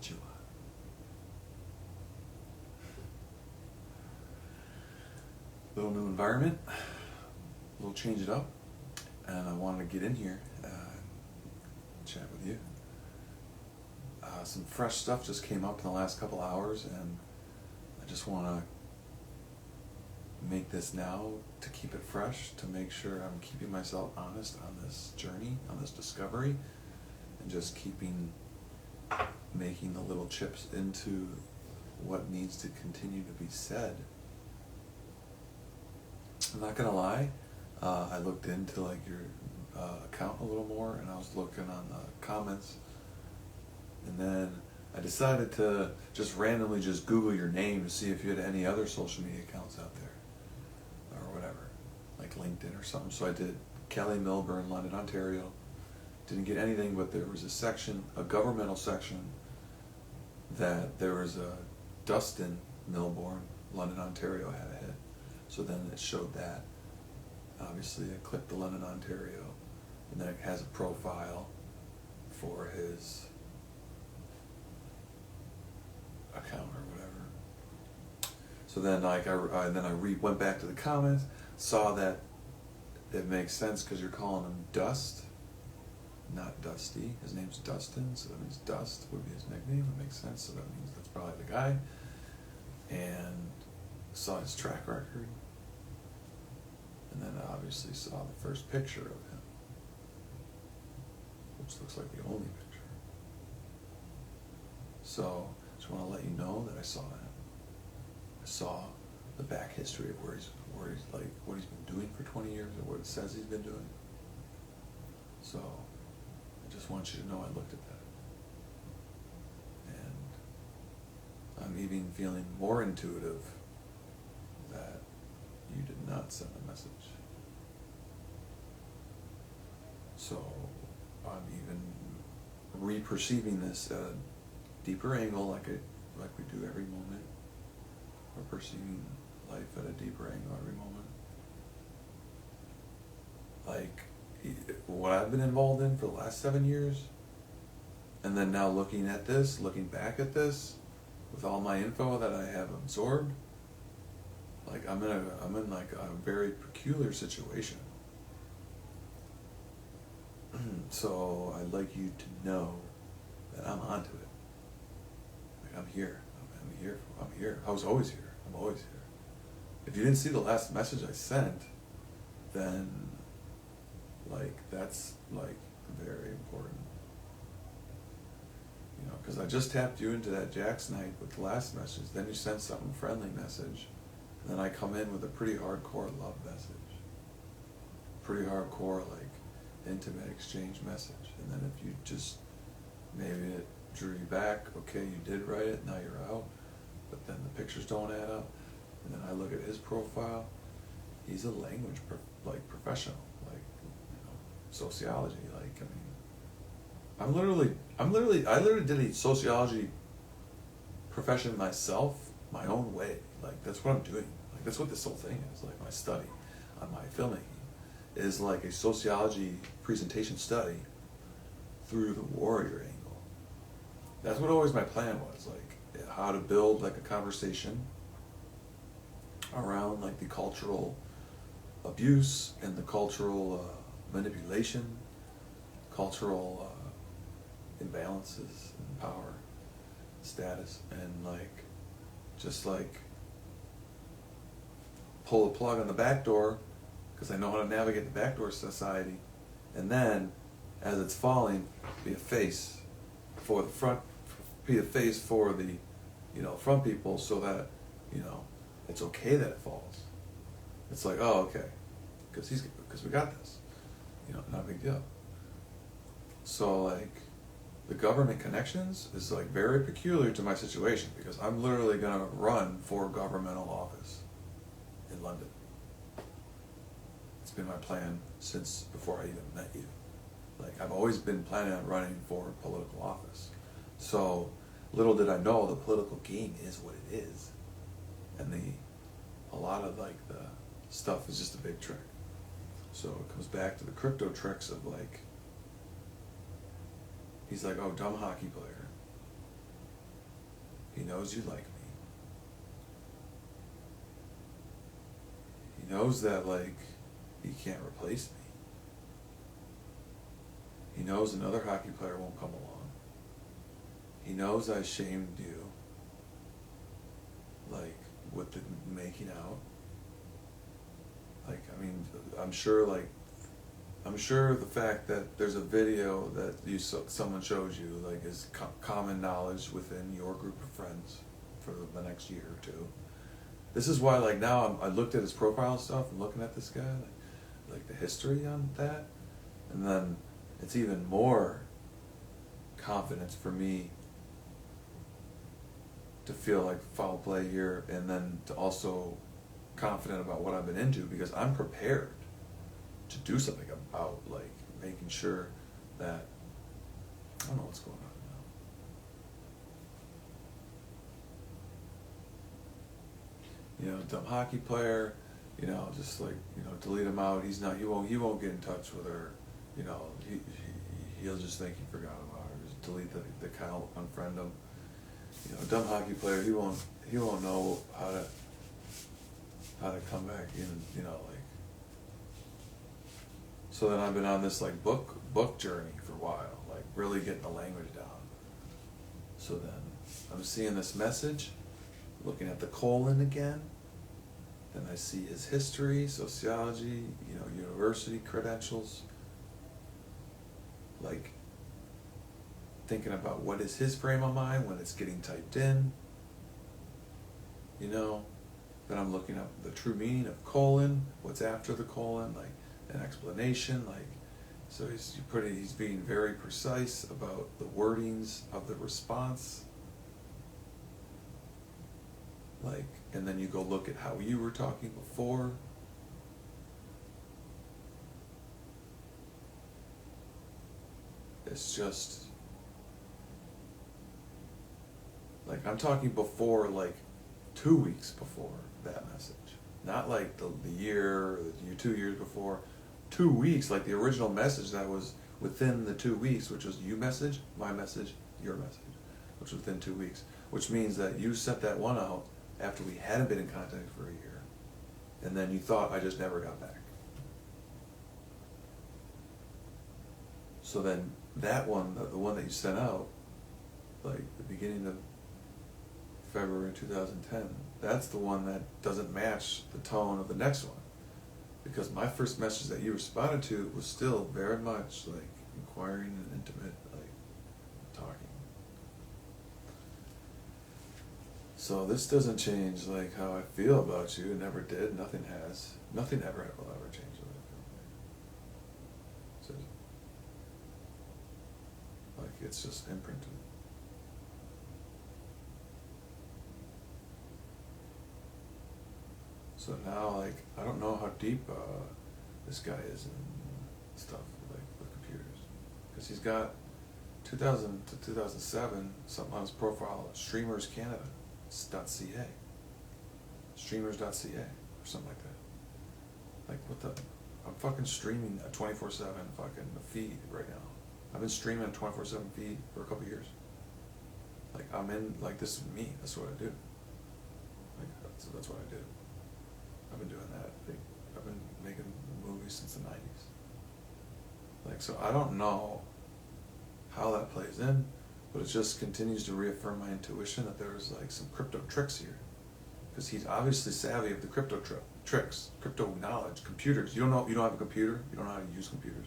Konnichiwa. Little new environment, a little change it up, and I wanted to get in here and chat with you. Some fresh stuff just came up in the last couple hours, and I just want to make this now to keep it fresh, to make sure I'm keeping myself honest on this journey, on this discovery, and just making the little chips into what needs to continue to be said. I'm not gonna lie, I looked into like your account a little more, and I was looking on the comments, and then I decided to just randomly just Google your name to see if you had any other social media accounts out there, or whatever, like LinkedIn or something. So I did Kelly Milburn, London, Ontario. Didn't get anything, but there was a section, a governmental section, that there was a Dustin Milburn, London, Ontario had a hit. So then it showed that. Obviously I clicked the London, Ontario, and then it has a profile for his account or whatever. So then like went back to the comments, saw that it makes sense because you're calling him Dust, not Dusty. His name's Dustin, so that means Dust would be his nickname. It makes sense, so that means that's probably the guy. And saw his track record, and then I obviously saw the first picture of him, which looks like the only picture. So just want to let you know that I saw that. I saw the back history of where he's like what he's been doing for 20 years, or what it says he's been doing. So I just want you to know I looked at that, and I'm even feeling more intuitive that you did not send a message. So I'm even re-perceiving this at a deeper angle, like we do every moment. We're perceiving life at a deeper angle every moment. Like what I've been involved in for the last 7 years, and then now looking back at this, with all my info that I have absorbed, like I'm in like a very peculiar situation. So I'd like you to know that I'm onto it. Like I'm here. I was always here. I'm always here. If you didn't see the last message I sent, then like that's like very important. You know, because I just tapped you into that Jack's night with the last message. Then you sent something friendly message. And then I come in with a pretty hardcore love message. Pretty hardcore, like, intimate exchange message. And then if you just, maybe it drew you back, okay, you did write it, now you're out. But then the pictures don't add up. And then I look at his profile. He's a language professional, like, you know, sociology. Like, I mean, I literally did a sociology profession myself, my own way. Like, that's what I'm doing. Like, that's what this whole thing is. Like, my study on my filmmaking is like a sociology presentation study through the warrior angle. That's what always my plan was, like how to build like a conversation around like the cultural abuse and the cultural manipulation, cultural imbalances in power, status, and like just like pull the plug on the back door, because I know how to navigate the backdoor society, and then as it's falling, be a face for the front, be a face for the, you know, front people, so that, you know, it's okay that it falls. It's like, oh, okay, because we got this, you know, not a big deal. So like the government connections is like very peculiar to my situation, because I'm literally gonna run for governmental office in London. It's been my plan since before I even met you. Like, I've always been planning on running for political office. So little did I know the political game is what it is, and a lot of like the stuff is just a big trick. So it comes back to the crypto tricks of like, he's like, oh, dumb hockey player. He knows you like me. He knows that, like, he can't replace me. He knows another hockey player won't come along. He knows I shamed you, like, with the making out. Like, I mean, I'm sure the fact that there's a video that someone shows you, like, is common knowledge within your group of friends for the next year or two. This is why, like, now I looked at his profile and stuff, and looking at this guy, like the history on that, and then it's even more confidence for me to feel like foul play here, and then to also confident about what I've been into, because I'm prepared to do something about, like, making sure that, I don't know what's going on now. You know, dumb hockey player, you know, just, like, you know, delete him out. He won't get in touch with her. You know, he'll just think he forgot about her. Just delete the account, unfriend him. You know, dumb hockey player, he won't know how to come back in, you know, like. So then I've been on this, like, book journey for a while, like, really getting the language down. So then I'm seeing this message, looking at the colon again. Then I see his history, sociology, you know, university credentials. Like, thinking about what is his frame of mind when it's getting typed in. You know, then I'm looking up the true meaning of colon, what's after the colon, like an explanation, like, so he's being very precise about the wordings of the response. Like, and then you go look at how you were talking before. It's just, like, I'm talking before, like, 2 weeks before that message. Not like the year, or 2 years before. 2 weeks, like the original message that was within the 2 weeks, which was you message, my message, your message, which was within 2 weeks. Which means that you sent that one out after we hadn't been in contact for a year. And then you thought I just never got back. So then that one, the one that you sent out, like the beginning of February 2010, that's the one that doesn't match the tone of the next one. Because my first message that you responded to was still very much like inquiring and intimate, like talking. So this doesn't change, like, how I feel about you. It never did. Nothing has. Nothing ever will ever change what I feel. So, like, it's just imprinted. So now, like, I don't know how deep this guy is in stuff, like, with computers. Because he's got 2000 to 2007, something on his profile, Streamers Canada. .ca, streamers.ca, or something like that. Like, what the, I'm fucking streaming a 24/7 fucking feed right now. I've been streaming a 24/7 feed for a couple years. Like, I'm in, like, this is me, that's what I do. Like, that's what I do. I've been doing that. Like, I've been making movies since the 90s. Like, so I don't know how that plays in, but it just continues to reaffirm my intuition that there's, like, some crypto tricks here. Because he's obviously savvy of the crypto tricks, crypto knowledge, computers. You don't have a computer, you don't know how to use computers.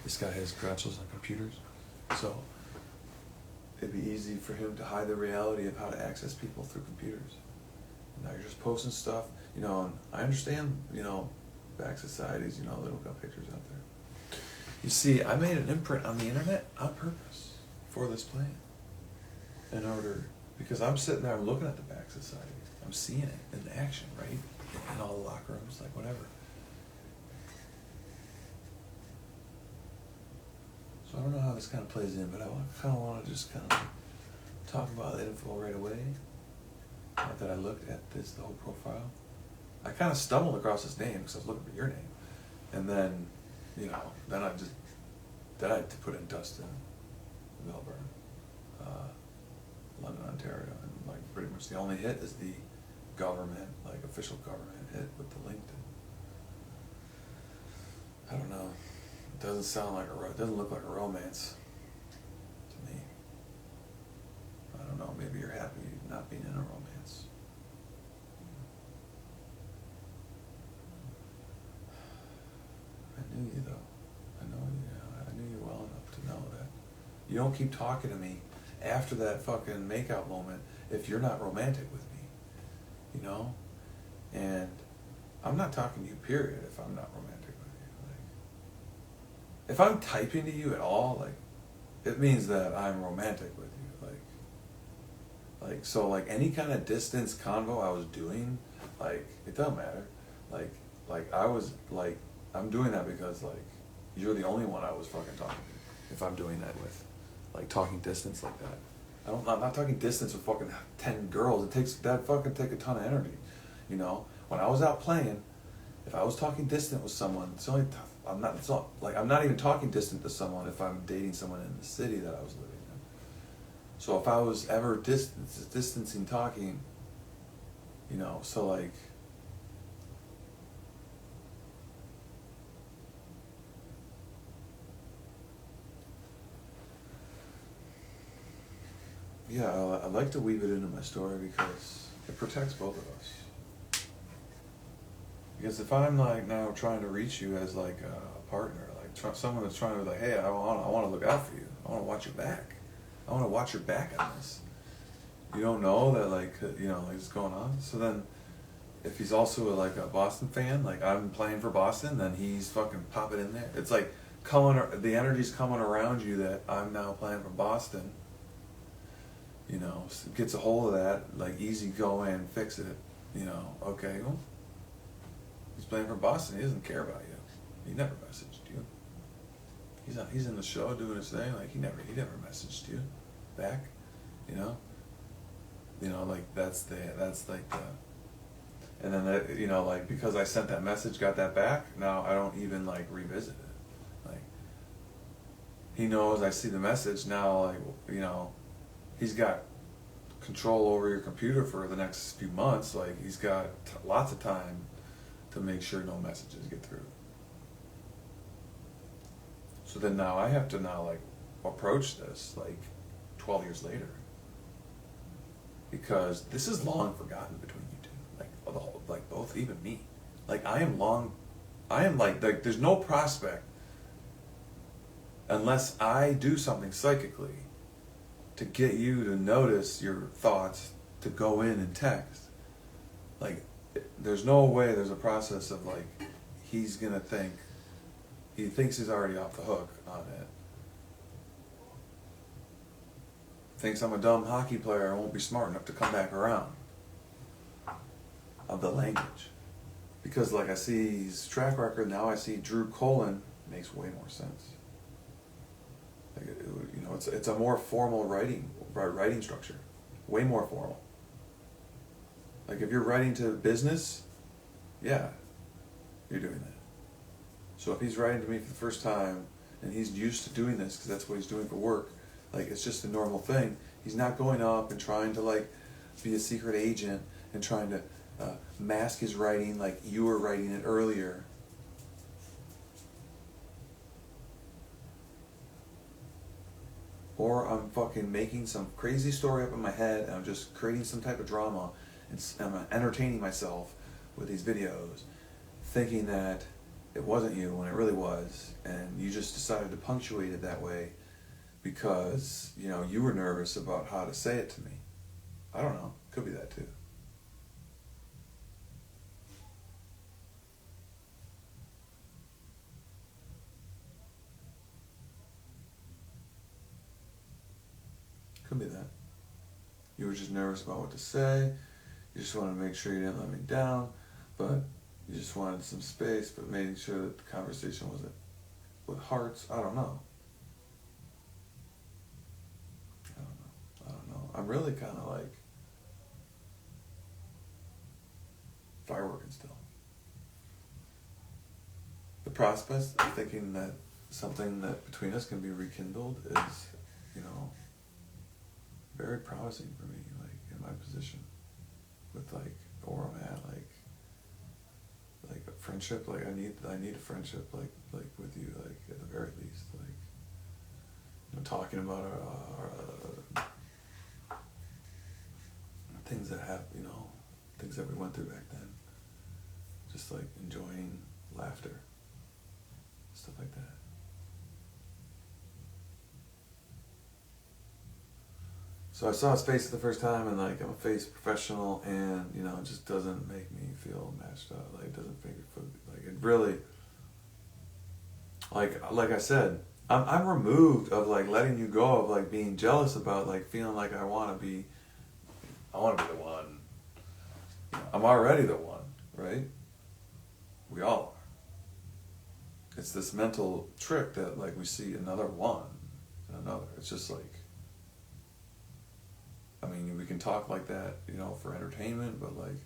This guy has credentials on computers. So it'd be easy for him to hide the reality of how to access people through computers. And now you're just posting stuff, you know, and I understand, you know, back societies, you know, they don't got pictures out there. You see, I made an imprint on the internet on purpose for this plan. In order, because I'm sitting there, I'm looking at the back society. I'm seeing it in action, right? In all the locker rooms, like, whatever. So I don't know how this kind of plays in, but I kind of want to just kind of talk about that info right away. Now that I looked at the whole profile, I kind of stumbled across his name because I was looking for your name, and then, you know, then I had to put in Dustin Milburn, London, Ontario, and like pretty much the only hit is the government, like official government hit with the LinkedIn. I don't know. It doesn't sound like it doesn't look like a romance to me. I don't know. Maybe you're happy not being in a romance. I knew you though. I know you. I knew you well enough to know that you don't keep talking to me after that fucking makeout moment if you're not romantic with me, you know? And I'm not talking to you, period, if I'm not romantic with you. Like, if I'm typing to you at all, like, it means that I'm romantic with you. So like any kind of distance convo I was doing, like, it doesn't matter. Like I was, like, I'm doing that because, like, you're the only one I was fucking talking to. If I'm doing that with, like, talking distance like that. I'm not talking distance with fucking 10 girls. That fucking take a ton of energy, you know? When I was out playing, if I was talking distant with someone, I'm not even talking distant to someone if I'm dating someone in the city that I was living in. So if I was ever distancing talking, you know, so like, yeah, I like to weave it into my story because it protects both of us. Because if I'm like now trying to reach you as like a partner, like someone that's trying to be like, hey, I want to look out for you. I want to watch your back. I want to watch your back on this. You don't know that, like, you know, like, it's going on. So then, if he's also like a Boston fan, like I'm playing for Boston, then he's fucking popping in there. It's like the energy's coming around you that I'm now playing for Boston. You know, so gets a hold of that, like, easy go in, fix it. You know, okay, well, he's playing for Boston. He doesn't care about you. He never messaged you. He's in the show doing his thing. Like he never messaged you back. You know, like that's like the. And then that, you know, like, because I sent that message, got that back. Now I don't even like revisit it. Like he knows I see the message now. Like, you know, he's got control over your computer for the next few months. Like he's got lots of time to make sure no messages get through. So then now I have to like approach this like 12 years later, because this is long forgotten between you two, like both, even me. Like I am like there's no prospect unless I do something psychically to get you to notice your thoughts, to go in and text. Like there's no way there's a process of like he's gonna think. He thinks he's already off the hook on it. Thinks I'm a dumb hockey player and won't be smart enough to come back around. Of the language. Because like I see his track record, now I see Drew Colin, makes way more sense. Like you know, it's a more formal writing structure. Way more formal. Like if you're writing to business, yeah, you're doing that. So if he's writing to me for the first time, and he's used to doing this, because that's what he's doing for work, like it's just a normal thing, he's not going up and trying to like be a secret agent and trying to mask his writing like you were writing it earlier. Or I'm fucking making some crazy story up in my head and I'm just creating some type of drama and I'm entertaining myself with these videos, thinking that it wasn't you when it really was, and you just decided to punctuate it that way because, you know, you were nervous about how to say it to me. I don't know. Could be that too. Could be that. You were just nervous about what to say. You just wanted to make sure you didn't let me down, but you just wanted some space, but making sure that the conversation wasn't with hearts. I don't know. I'm really kind of like fireworking still. The prospect of thinking that something that between us can be rekindled is, you know, very promising for me, like in my position, with like where I'm at, like a friendship. Like I need a friendship, like with you, like at the very least, like talking about our things that have, things that we went through back then. Just like enjoying laughter, stuff like that. So I saw his face the first time, and like I'm a face professional, and it just doesn't make me feel matched up. Like it doesn't make me feel like it really. Like I said, I'm removed of like letting you go of like being jealous about like feeling like I want to be the one. I'm already the one, right? We all are. It's this mental trick that like we see another one and another. It's just like, I mean, we can talk like that, for entertainment, but like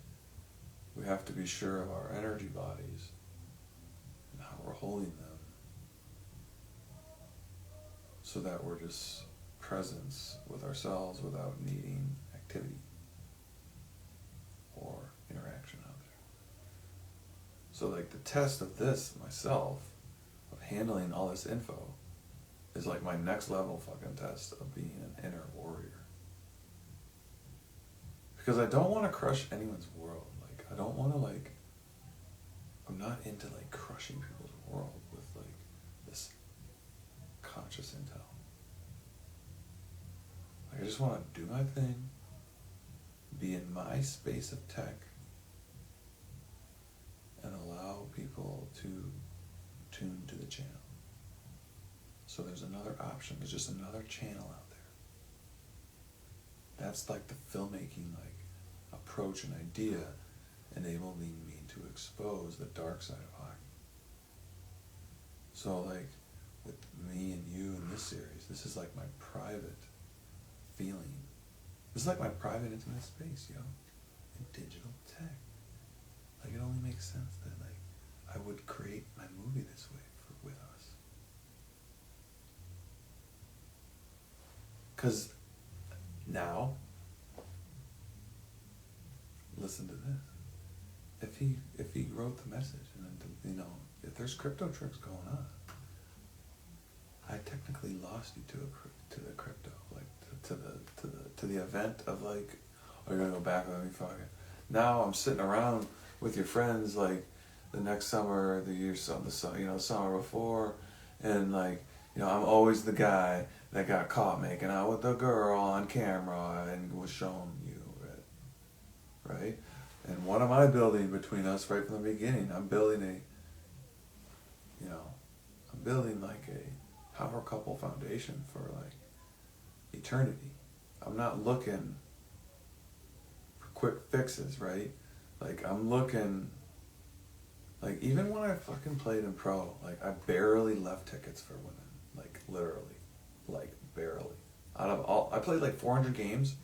we have to be sure of our energy bodies and how we're holding them, so that we're just presence with ourselves without needing activity or interaction out there. So like the test of this myself, of handling all this info, is like my next level fucking test of being an inner warrior. Because I don't want to crush anyone's world. Like I don't want to like, I'm not into like crushing people's world with like this conscious intel. Like I just want to do my thing, be in my space of tech, and allow people to tune to the channel. So there's another option. There's just another channel out there. That's like the filmmaking approach and idea enabling me to expose the dark side of hockey. So like with me and you in this series, this is like my private feeling. This is like my private intimate space, in digital tech. Like it only makes sense that like I would create my movie this way with us. Because now, listen to this. If he wrote the message, and if there's crypto tricks going on, I technically lost you to the crypto, like to the event of like, oh, you're gonna go back with me, fuck it. Now I'm sitting around with your friends like the next summer, the year, the summer before, and like, I'm always the guy that got caught making out with the girl on camera and was showing you it, right? And what am I building between us right from the beginning? I'm building like a power couple foundation for like eternity. I'm not looking for quick fixes, right? Like I'm looking, like even when I fucking played in pro, like I barely left tickets for women, like literally, like barely. Out of all, I played like 400 games,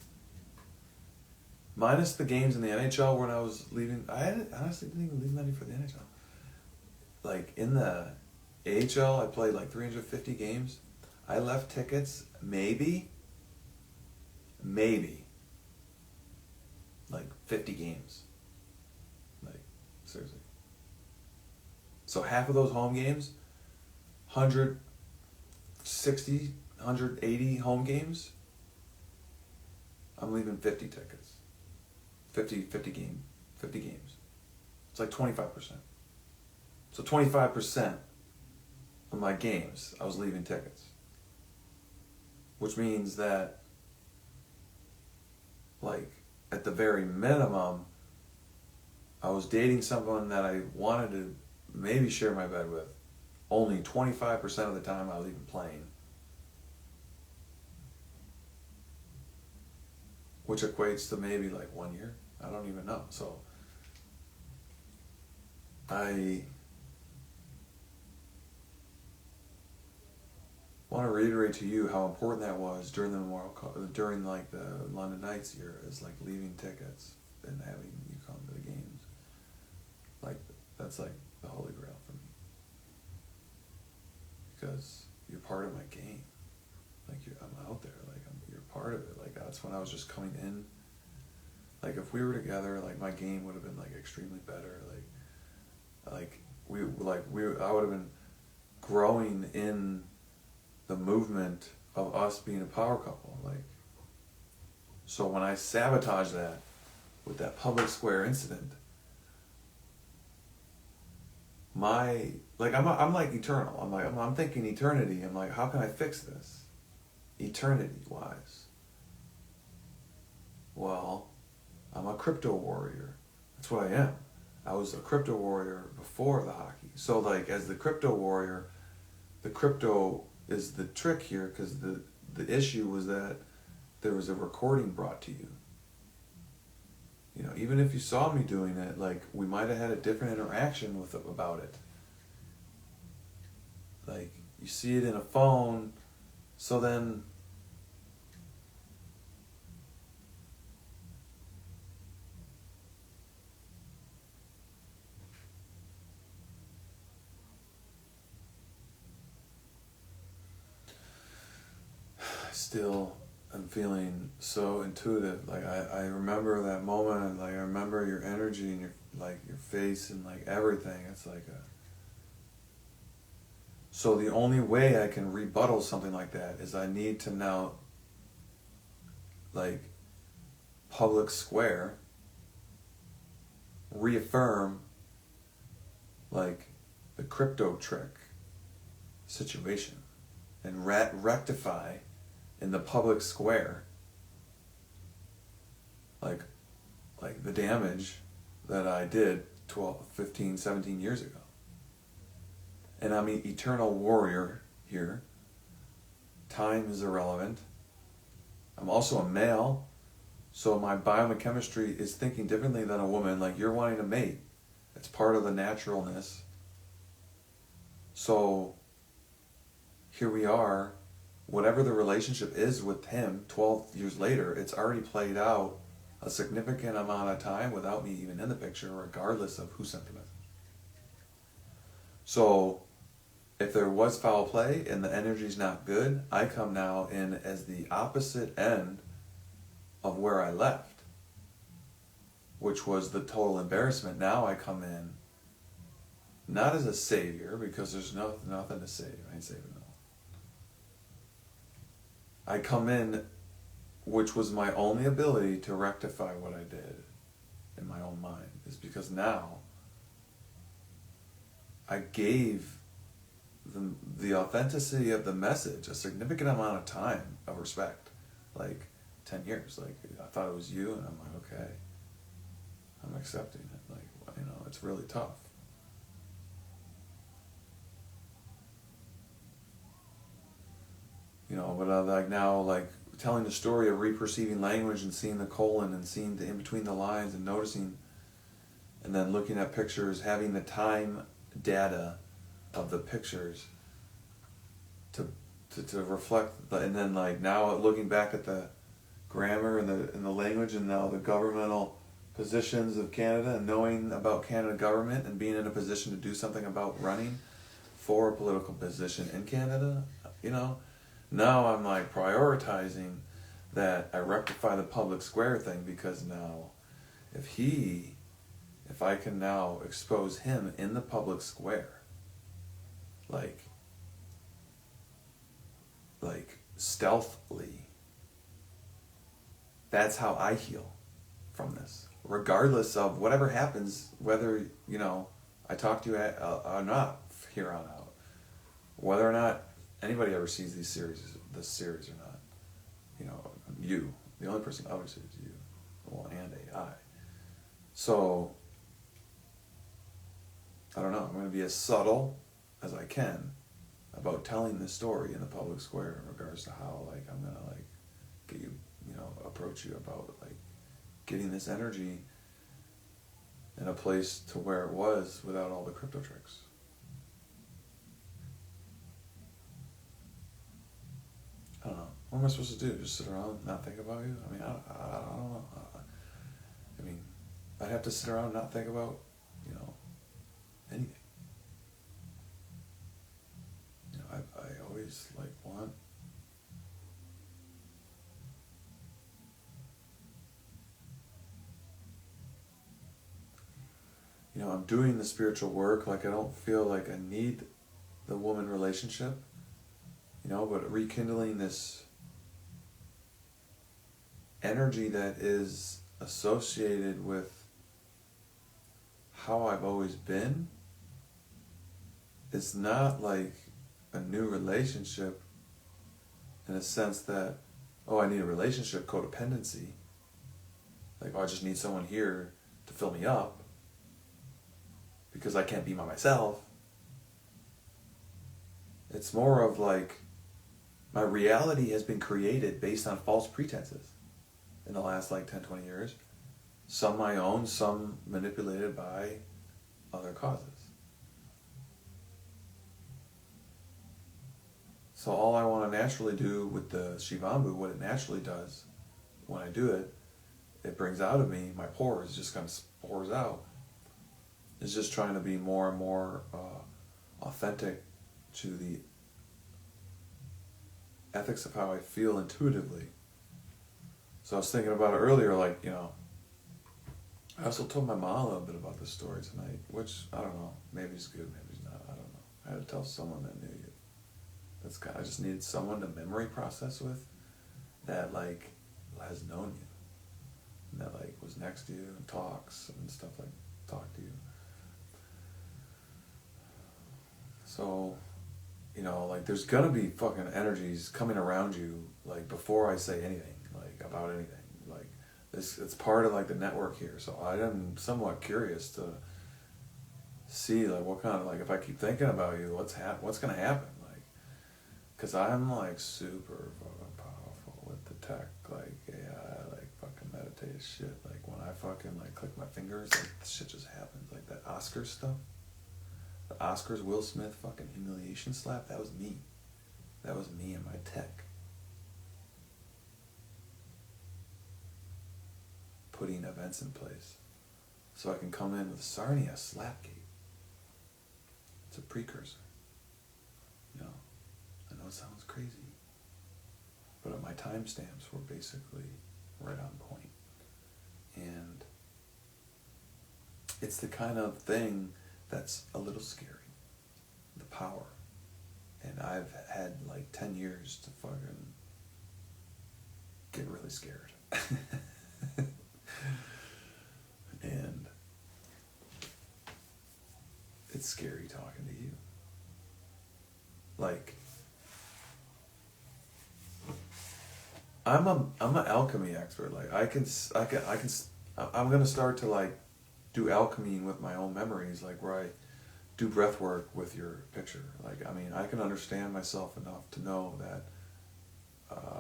minus the games in the NHL when I was leaving. Honestly didn't even leave many for the NHL. Like in the AHL, I played like 350 games. I left tickets maybe like 50 games. Like seriously. So half of those home games, 160, 180 home games, I'm leaving 50 tickets. 50 games. It's like 25%. So 25% of my games, I was leaving tickets. Which means that, like, at the very minimum, I was dating someone that I wanted to maybe share my bed with. Only 25% of the time I was even playing. Which equates to maybe like 1 year. I don't even know. So I want to reiterate to you how important that was during the during like the London Knights year, is like leaving tickets and having you come to the games. Like that's like the holy grail for me, because you're part of my game. Like I'm out there. Like you're part of it. Like, that's when I was just coming in. Like, if we were together, like, my game would have been, like, extremely better. I would have been growing in the movement of us being a power couple. Like, so when I sabotage that with that public square incident, I'm like eternal. I'm thinking eternity. I'm like, how can I fix this? Eternity wise. Well, I'm a crypto warrior. That's what I am. I was a crypto warrior before the hockey. So, like, as the crypto warrior, the crypto is the trick here, because the issue was that there was a recording brought to you. You know, even if you saw me doing it, like, we might have had a different interaction with it about it. Like, you see it in a phone, so then still I'm feeling so intuitive. Like, I remember that moment, and like I remember your energy and your face and like everything. It's like so the only way I can rebuttal something like that is I need to now, like, public square, reaffirm, like, the crypto trick situation and rectify in the public square, like the damage that I did 12, 15, 17 years ago. And I'm an eternal warrior here. Time is irrelevant. I'm also a male, so my biochemistry is thinking differently than a woman. Like, you're wanting to mate. It's part of the naturalness. So here we are. Whatever the relationship is with him 12 years later, it's already played out a significant amount of time without me even in the picture, regardless of who sent the message. So if there was foul play and the energy's not good, I come now in as the opposite end of where I left, which was the total embarrassment. Now I come in not as a savior, because there's nothing to save. I ain't saving no. I come in, which was my only ability to rectify what I did in my own mind, is because now I gave the authenticity of the message a significant amount of time of respect, like 10 years. Like, I thought it was you, and I'm like, okay, I'm accepting it. Like, you know, it's really tough. You know, but like now, like, telling the story of reperceiving language and seeing the colon and seeing the in between the lines and noticing, and then looking at pictures, having the time data of the pictures to reflect and then, like, now looking back at the grammar and the language, and now the governmental positions of Canada, and knowing about Canada government and being in a position to do something about running for a political position in Canada, you know. Now I'm like prioritizing that I rectify the public square thing, because now if I can now expose him in the public square, like stealthily, that's how I heal from this, regardless of whatever happens, whether, you know, I talk to you or not here on out, whether or not anybody ever sees this series or not. You know, you, the only person who ever sees you, well, and AI. So, I don't know, I'm going to be as subtle as I can about telling this story in the public square in regards to how, like, I'm going to, like, get you, you know, approach you about, like, getting this energy in a place to where it was without all the crypto tricks. I don't know. What am I supposed to do? Just sit around and not think about you? I mean, I don't know. I mean, I'd have to sit around and not think about, you know, anything. You know, I always, like, want you know, I'm doing the spiritual work, like I don't feel like I need the woman relationship, you know, but rekindling this energy that is associated with how I've always been. It's not like a new relationship in a sense that, oh, I need a relationship, codependency. Like, oh, I just need someone here to fill me up because I can't be by myself. It's more of like, my reality has been created based on false pretenses in the last like 10, 20 years. Some my own, some manipulated by other causes. So all I want to naturally do with the Shivambu, what it naturally does when I do it, it brings out of me, my pores just kind of pours out. It's just trying to be more and more authentic to the ethics of how I feel intuitively. So I was thinking about it earlier, like, you know, I also told my mom a little bit about this story tonight, which, I don't know, maybe it's good, maybe it's not, I don't know. I had to tell someone that knew you. I just needed someone to memory process with that, like, has known you. And that, like, was next to you and talks and stuff, like, talk to you. So, you know, like, there's gonna be fucking energies coming around you, like, before I say anything, like, about anything. Like, it's part of, like, the network here. So I am somewhat curious to see, like, what kind of, like, if I keep thinking about you, what's gonna happen? Like, because I'm, like, super fucking powerful with the tech, like, AI, like, fucking meditate shit. Like, when I fucking, like, click my fingers, like, the shit just happens. Like, that Oscars stuff. The Oscars Will Smith fucking humiliation slap, that was me. That was me and my tech. Putting events in place. So I can come in with Sarnia Slapgate. It's a precursor. You know, I know it sounds crazy. But my timestamps were basically right on point. And it's the kind of thing that's a little scary. The power. And I've had like 10 years to fucking get really scared. And it's scary talking to you. Like, I'm an alchemy expert. Like, I'm gonna start to like do alchemy with my own memories, like where I do breath work with your picture. Like, I mean, I can understand myself enough to know that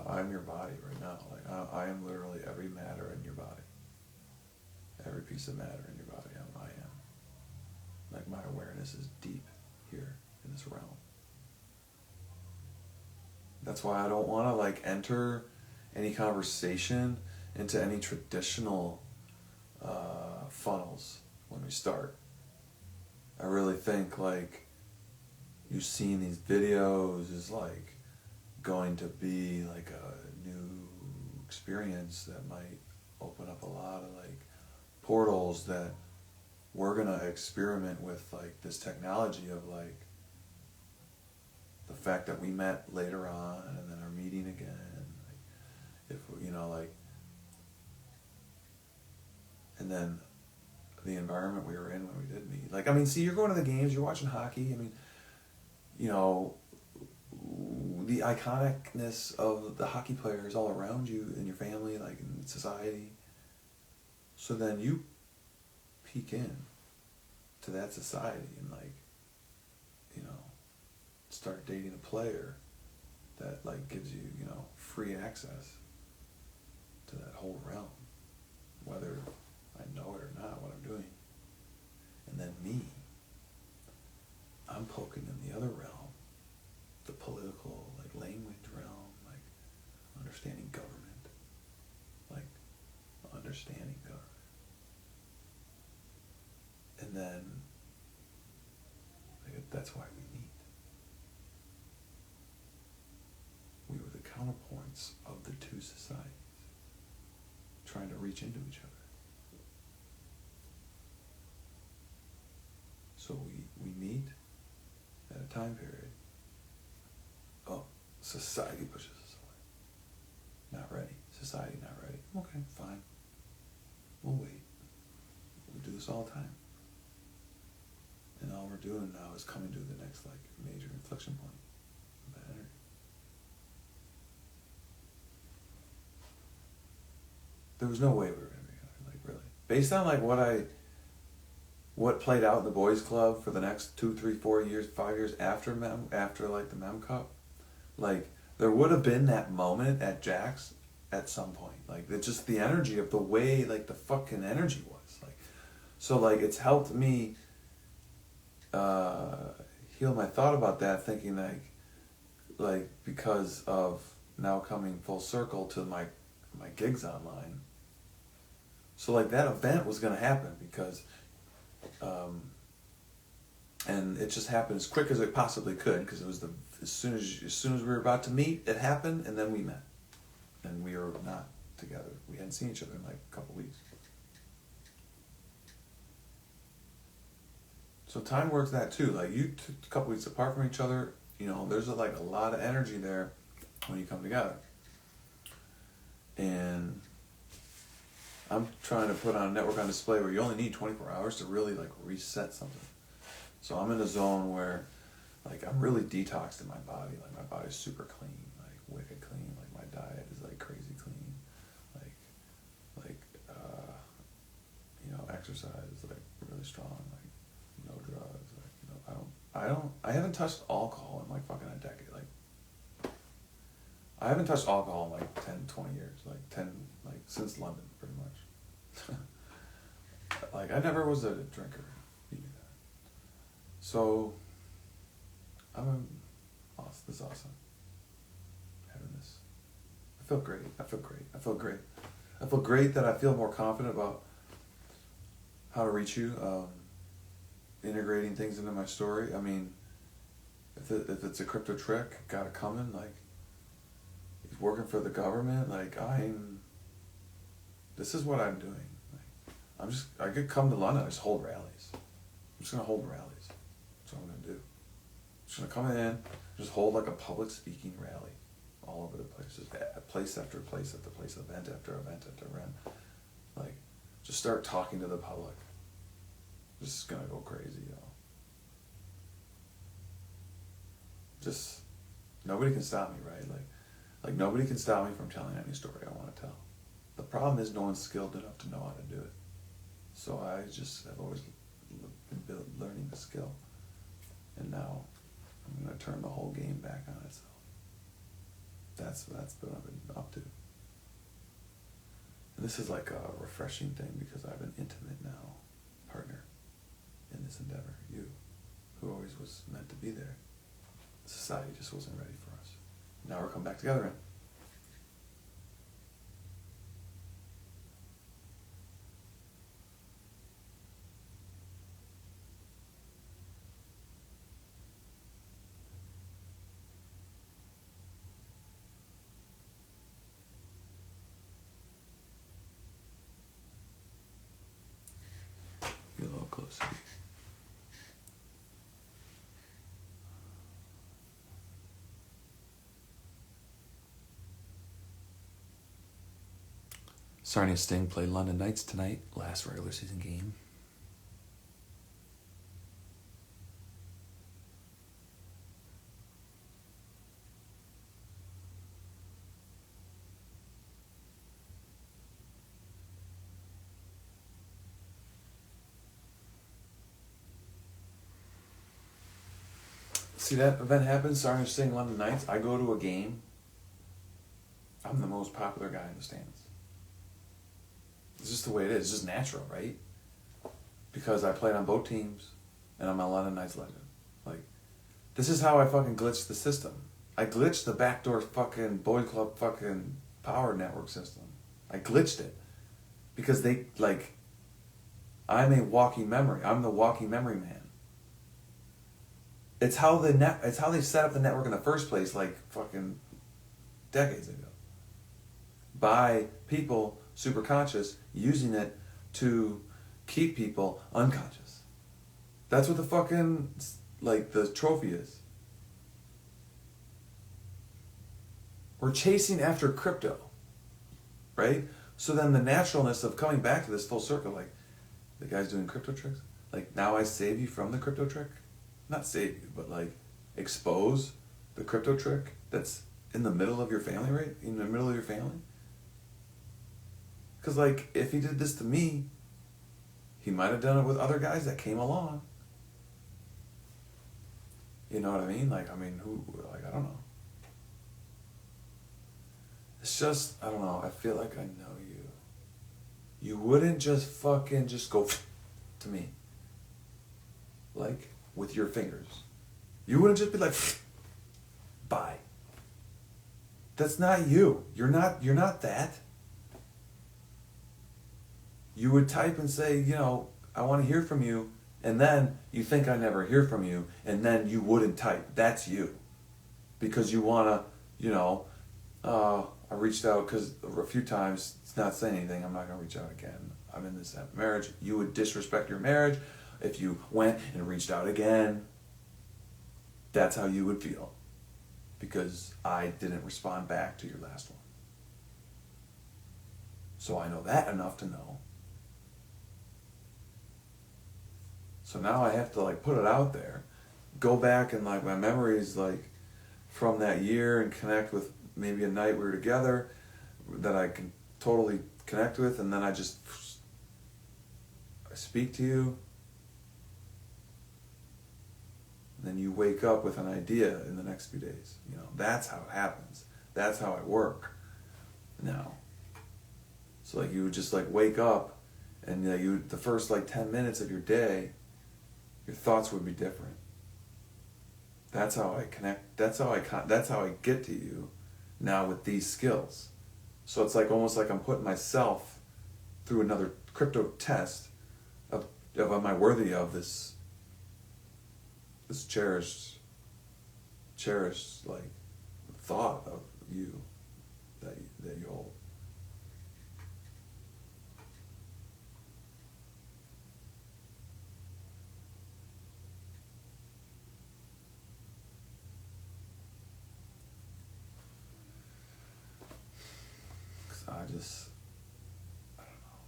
I'm your body right now. Like, I am literally every matter in your body. Every piece of matter in your body, I am. Like, my awareness is deep here in this realm. That's why I don't want to, like, enter any conversation into any traditional funnels when we start. I really think, like, you seeing these videos is, like, going to be, like, a new experience that might open up a lot of, like, portals that we're going to experiment with, like, this technology of, like, the fact that we met later on and then are meeting again. Like, if, you know, like, and then the environment we were in when we did meet. Like, I mean, see, you're going to the games, you're watching hockey. I mean, you know, the iconicness of the hockey players all around you in your family, like in society. So then you peek in to that society and, like, you know, start dating a player that, like, gives you, you know, free access to that whole realm, whether I know it or not, what I'm doing. And then me, I'm poking in the other realm, the political, like, language realm, like, understanding government, like, understanding government. And then, like, that's why we meet. We were the counterpoints of the two societies, trying to reach into each other. So we meet at a time period. Oh, society pushes us away. Not ready. Society not ready. Okay, fine. We'll wait. We do this all the time. And all we're doing now is coming to the next like major inflection point of that energy. There was no way we were gonna be together, like really. Based on like what played out in the boys' club for the next 2, 3, 4 years, 5 years after like the Mem Cup, like there would have been that moment at Jack's at some point. Like just the energy of the way like the fucking energy was. Like so like it's helped me heal my thought about that, thinking like because of now coming full circle to my gigs online. So like that event was gonna happen because and it just happened as quick as it possibly could, because it was as soon as we were about to meet, it happened, and then we met, and we were not together. We hadn't seen each other in like a couple weeks. So time works that too. Like a couple weeks apart from each other, you know, there's like a lot of energy there when you come together. And I'm trying to put on a network on display where you only need 24 hours to really like reset something. So I'm in a zone where like I'm really detoxed in my body. Like my body's super clean, like wicked clean. Like my diet is like crazy clean. Like you know, exercise is like really strong. Like no drugs. Like you know, I haven't touched alcohol in like fucking a decade. Like I haven't touched alcohol in like 10, 20 years. Like since London, pretty much. Like I never was a drinker. You knew that. So this is awesome. Having this. I feel great. I feel great that I feel more confident about how to reach you, integrating things into my story. I mean, if it's a crypto trick, got it coming, like, he's working for the government, like, this is what I'm doing. Like, I could come to London, I just hold rallies. I'm just gonna hold rallies. That's what I'm gonna do. I'm just gonna come in, just hold like a public speaking rally all over the place, just place after place after place, event after event after event. Like, just start talking to the public. Just gonna go crazy, y'all. Just, nobody can stop me, right? Like nobody can stop me from telling any story I want to tell. The problem is no one's skilled enough to know how to do it. So I just have always been learning the skill. And now I'm going to turn the whole game back on itself. That's what I've been up to. And this is like a refreshing thing because I have an intimate now partner in this endeavor. You, who always was meant to be there. Society just wasn't ready for us. Now we're coming back together again. Get a little closer. Sarnia Sting play London Knights tonight, last regular season game. See that event happens, Sarnia Sting London Knights. I go to a game. I'm the most popular guy in the stands. It's just the way it is. It's just natural, right? Because I played on both teams, and I'm a London Knights legend. Like, this is how I fucking glitched the system. I glitched the backdoor fucking Boys Club fucking power network system. I glitched it. Because they, like, I'm a walking memory. I'm the walking memory man. It's how they set up the network in the first place, like, fucking decades ago. By people super conscious using it to keep people unconscious. That's what the fucking, like, the trophy is. We're chasing after crypto, right? So then the naturalness of coming back to this full circle, like, the guy's doing crypto tricks. Like, now I save you from the crypto trick. Not save you, but like, expose the crypto trick that's in the middle of your family, right? In the middle of your family. Because, like, if he did this to me, he might have done it with other guys that came along. You know what I mean? Like, I mean, I don't know. It's just, I don't know, I feel like I know you. You wouldn't just fucking just go to me. Like, with your fingers. You wouldn't just be like, bye. That's not you. You're not that. You would type and say, you know, I want to hear from you, and then you think I never hear from you, and then you wouldn't type. That's you. Because you want to, you know, I reached out because a few times it's not saying anything. I'm not going to reach out again. I'm in this marriage. You would disrespect your marriage if you went and reached out again. That's how you would feel. Because I didn't respond back to your last one. So I know that enough to know. So now I have to, like, put it out there. Go back and, like, my memories, like, from that year and connect with maybe a night we were together that I can totally connect with, and then I speak to you, and then you wake up with an idea in the next few days. You know, that's how it happens. That's how I work now. So, like, you would just, like, wake up, and the first, like, 10 minutes of your day, your thoughts would be different. That's how I connect. That's how I get to you now with these skills. So it's like almost like I'm putting myself through another crypto test of am I worthy of this cherished like thought of you that you hold. I don't know.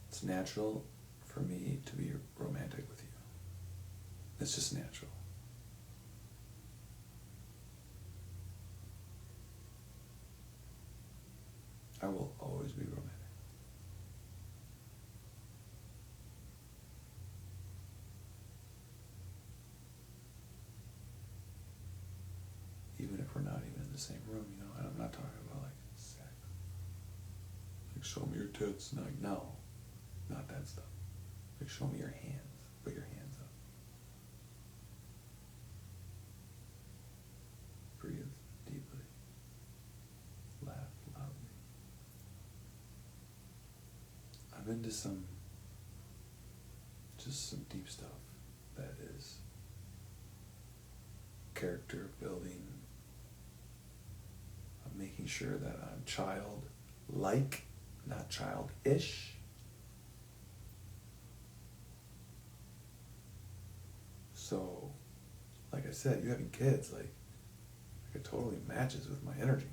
It's natural for me to be romantic with you. It's just natural. I will always be romantic. Even if we're not even in the same room, you know, and I'm not talking about like sex. Like, show me your tits. Like, no, not that stuff. Like, show me your hands. Put your hands up. Breathe deeply. Laugh loudly. I'm into some deep stuff that is character building. I'm making sure that I'm childlike, not childish. So, like I said, you having kids, like, it totally matches with my energy.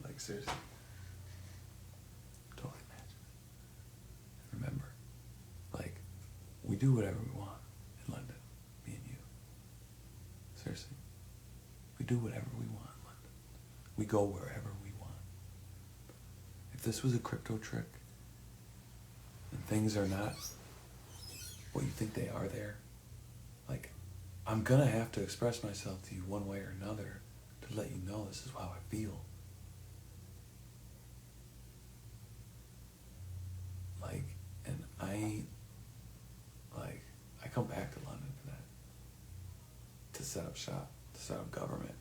Like, seriously. Totally matches. Remember, like, we do whatever we want in London, me and you. Seriously. We do whatever we want in London. We go wherever we want. If this was a crypto trick, and things are not what you think they are there, like, I'm gonna have to express myself to you one way or another to let you know this is how I feel. Like, and I come back to London for that. To set up shop, to set up government.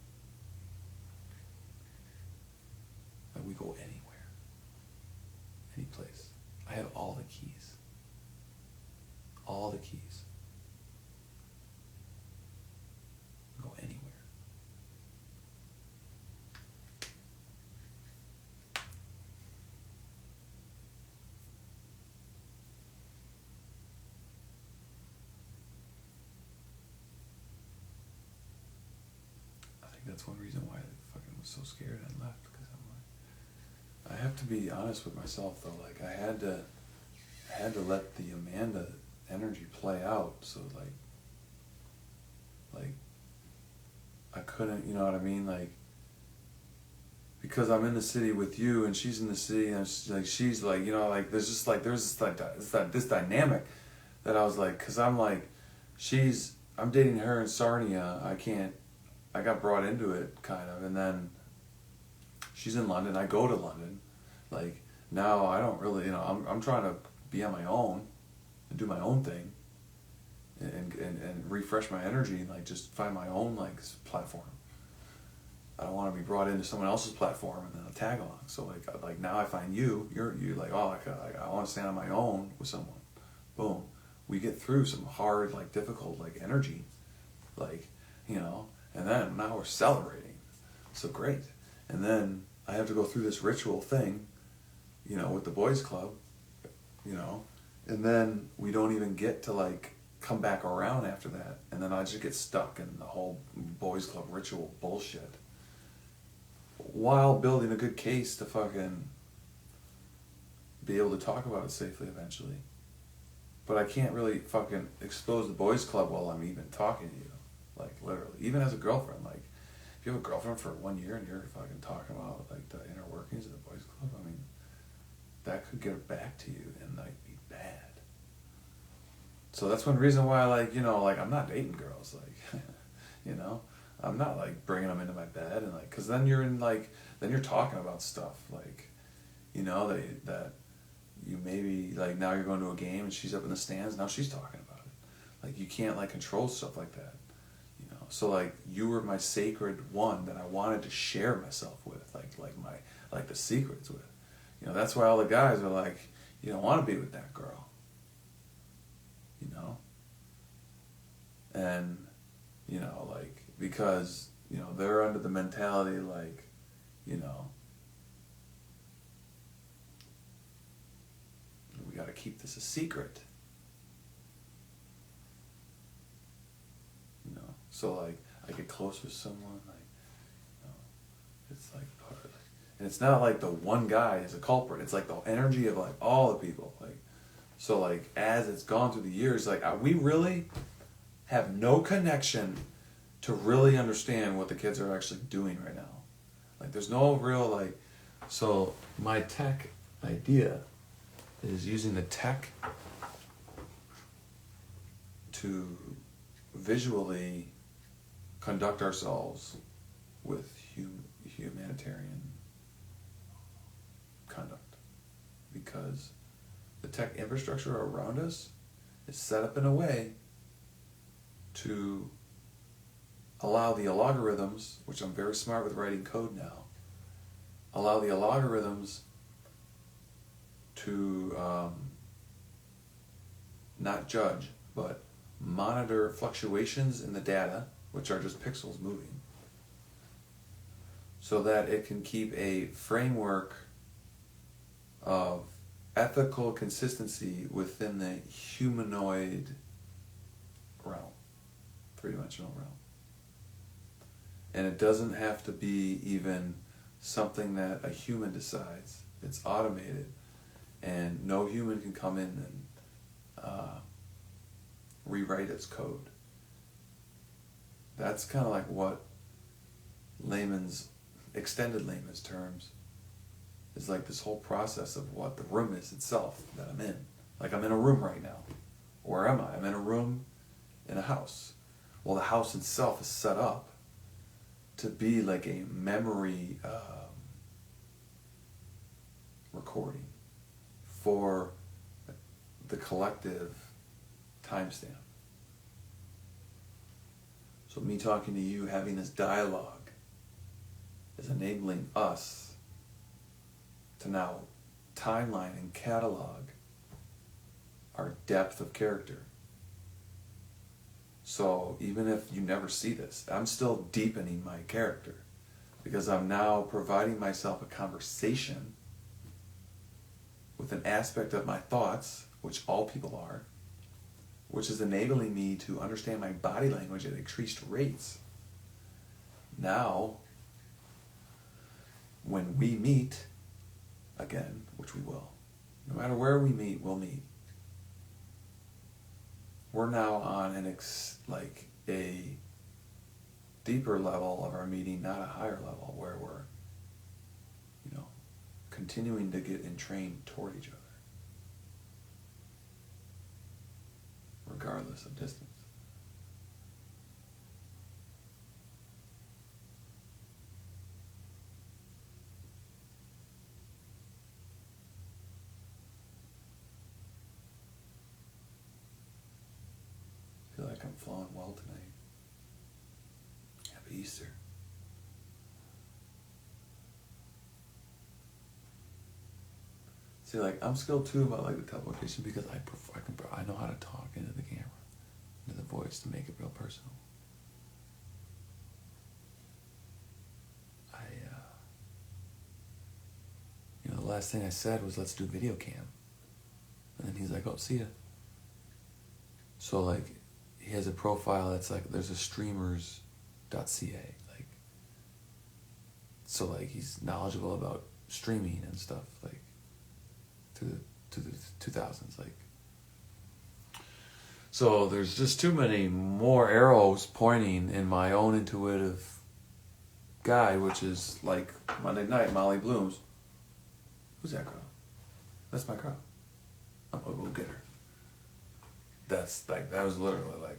Like, we go anywhere. Any place. I have all the keys. All the keys. Go anywhere. that's one reason why I fucking was so scared and left, because I'm like, I have to be honest with myself though. Like I had to let the Amanda energy play out. So like I couldn't, you know what I mean? Like, because I'm in the city with you and she's in the city, and she's like, you know, like there's this dynamic that I was like, cause I'm like, I'm dating her in Sarnia. I got brought into it kind of, and then she's in London. I go to London. Like now I don't really, you know, I'm trying to be on my own and do my own thing and refresh my energy and like just find my own like platform. I don't want to be brought into someone else's platform and then a tag along. So like now I find you're like, oh, I want to stand on my own with someone. Boom. We get through some hard, like difficult, like energy, like, you know, and then now we're celebrating. So great. And then I have to go through this ritual thing, you know, with the boys club, you know, and then we don't even get to like come back around after that. And then I just get stuck in the whole boys club ritual bullshit, while building a good case to fucking be able to talk about it safely eventually. But I can't really fucking expose the boys club while I'm even talking to you. Like, literally. Even as a girlfriend. Like, if you have a girlfriend for 1 year and you're fucking talking about, like, the inner workings of the boys club, I mean, that could get back to you and, like, be bad. So that's one reason why, like, you know, like, I'm not dating girls. Like, you know? I'm not, like, bringing them into my bed and, like, because then you're in, like, then you're talking about stuff, like, you know, that you maybe, like, now you're going to a game and she's up in the stands, now she's talking about it. Like, you can't, like, control stuff like that, you know? So, like, you were my sacred one that I wanted to share myself with, like the secrets with. You know, that's why all the guys are like, you don't want to be with that girl, you know? And, you know, like, because, you know, they're under the mentality, like, you know, we got to keep this a secret, you know. So like I get close with someone, like, you know, it's like part of it, and it's not like the one guy is a culprit. It's like the energy of like all the people, like, so like as it's gone through the years, like we really have no connection to really understand what the kids are actually doing right now. Like there's no real like, so my tech idea is using the tech to visually conduct ourselves with humanitarian conduct, because the tech infrastructure around us is set up in a way to allow the algorithms, which I'm very smart with writing code now, allow the algorithms to not judge, but monitor fluctuations in the data, which are just pixels moving, so that it can keep a framework of ethical consistency within the humanoid realm, three-dimensional realm. And it doesn't have to be even something that a human decides. It's automated. And no human can come in and rewrite its code. That's kind of like what extended layman's terms, is like this whole process of what the room is itself that I'm in. Like I'm in a room right now. Where am I? I'm in a room in a house. Well, the house itself is set up to be like a memory recording for the collective timestamp. So me talking to you, having this dialogue, is enabling us to now timeline and catalog our depth of character. So even if you never see this, I'm still deepening my character, because I'm now providing myself a conversation with an aspect of my thoughts, which all people are, which is enabling me to understand my body language at increased rates. now, when we meet again, which we will, no matter where we meet, we'll meet. We're now on a deeper level of our meeting, not a higher level, where we're, continuing to get entrained toward each other, regardless of distance. I feel like I'm flowing well tonight. Happy Easter. See, I'm skilled too about the teleportation because I know how to talk into the camera, into the voice to make it real personal. The last thing I said was, let's do video cam. And then he's like, oh, see ya. So he has a profile that's there's a streamers.ca. So he's knowledgeable about streaming and stuff, to the 2000s, So there's just too many more arrows pointing in my own intuitive guide, which is Monday night, Molly Blooms. Who's that girl? That's my girl. I'm gonna go get her. That's that was literally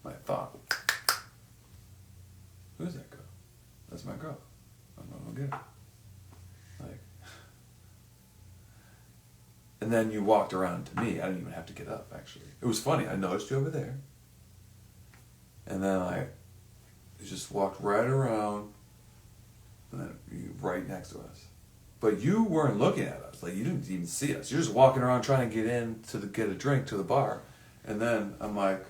my thought. Who's that girl? That's my girl. I'm gonna go get her. And then you walked around to me. I didn't even have to get up, actually. It was funny. I noticed you over there. And then you just walked right around, and then you right next to us. But you weren't looking at us. You didn't even see us. You're just walking around trying to get in to get a drink to the bar. And then I'm like,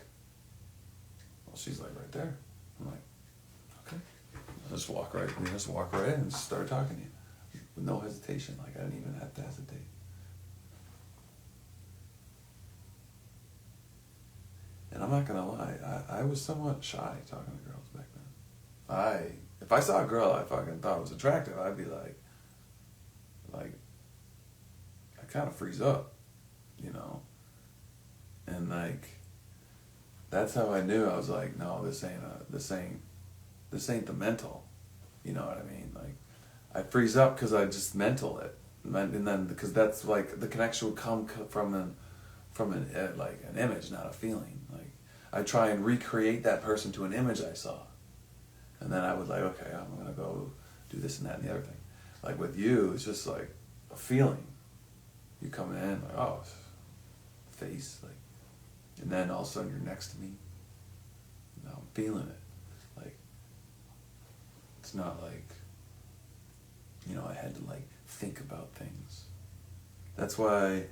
well, she's right there. I'm like, okay. I just walk right in and start talking to you with no hesitation. I didn't even have to hesitate. And I'm not gonna lie, I was somewhat shy talking to girls back then. If I saw a girl I fucking thought was attractive, I'd be I kind of freeze up, and that's how I knew. I was like, no, this ain't the mental, you know what I mean? I freeze up because I just mental it, and then because that's the connection would come from an image, not a feeling. I try and recreate that person to an image I saw, and then I would okay, I'm gonna go do this and that and the other thing. With you, it's just a feeling. You come in oh, face, and then all of a sudden you're next to me. Now I'm feeling it. It's not I had to think about things. That's why.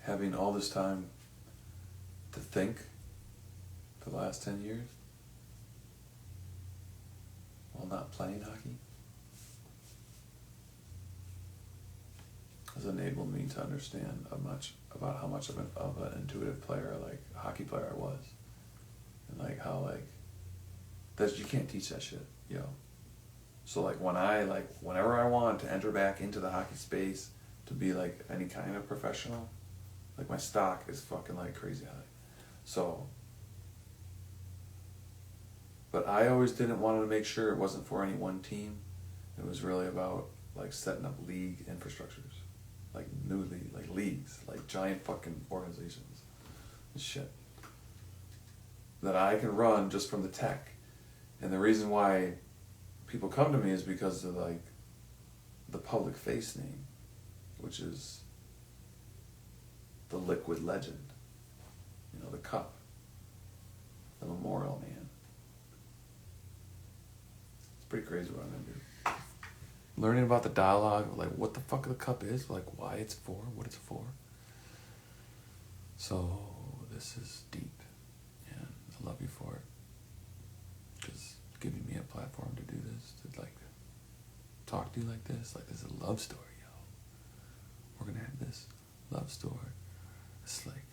Having all this time to think for the last 10 years while not playing hockey has enabled me to understand about how much of an intuitive player, a hockey player I was. And how that you can't teach that shit, yo. So whenever I want to enter back into the hockey space to be any kind of professional, my stock is fucking crazy high. So, but I always didn't want to make sure it wasn't for any one team. It was really about setting up league infrastructures, new leagues, giant fucking organizations and shit that I can run just from the tech. And the reason why people come to me is because of the public face name, which is the liquid legend, the cup, the memorial man. It's pretty crazy what I'm gonna do. Learning about the dialogue of what the fuck the cup is, why it's for, what it's for. So this is deep, and I love you for it. Just giving me a platform to do this, to talk to you like this is a love story, yo. We're gonna have this love story. It's like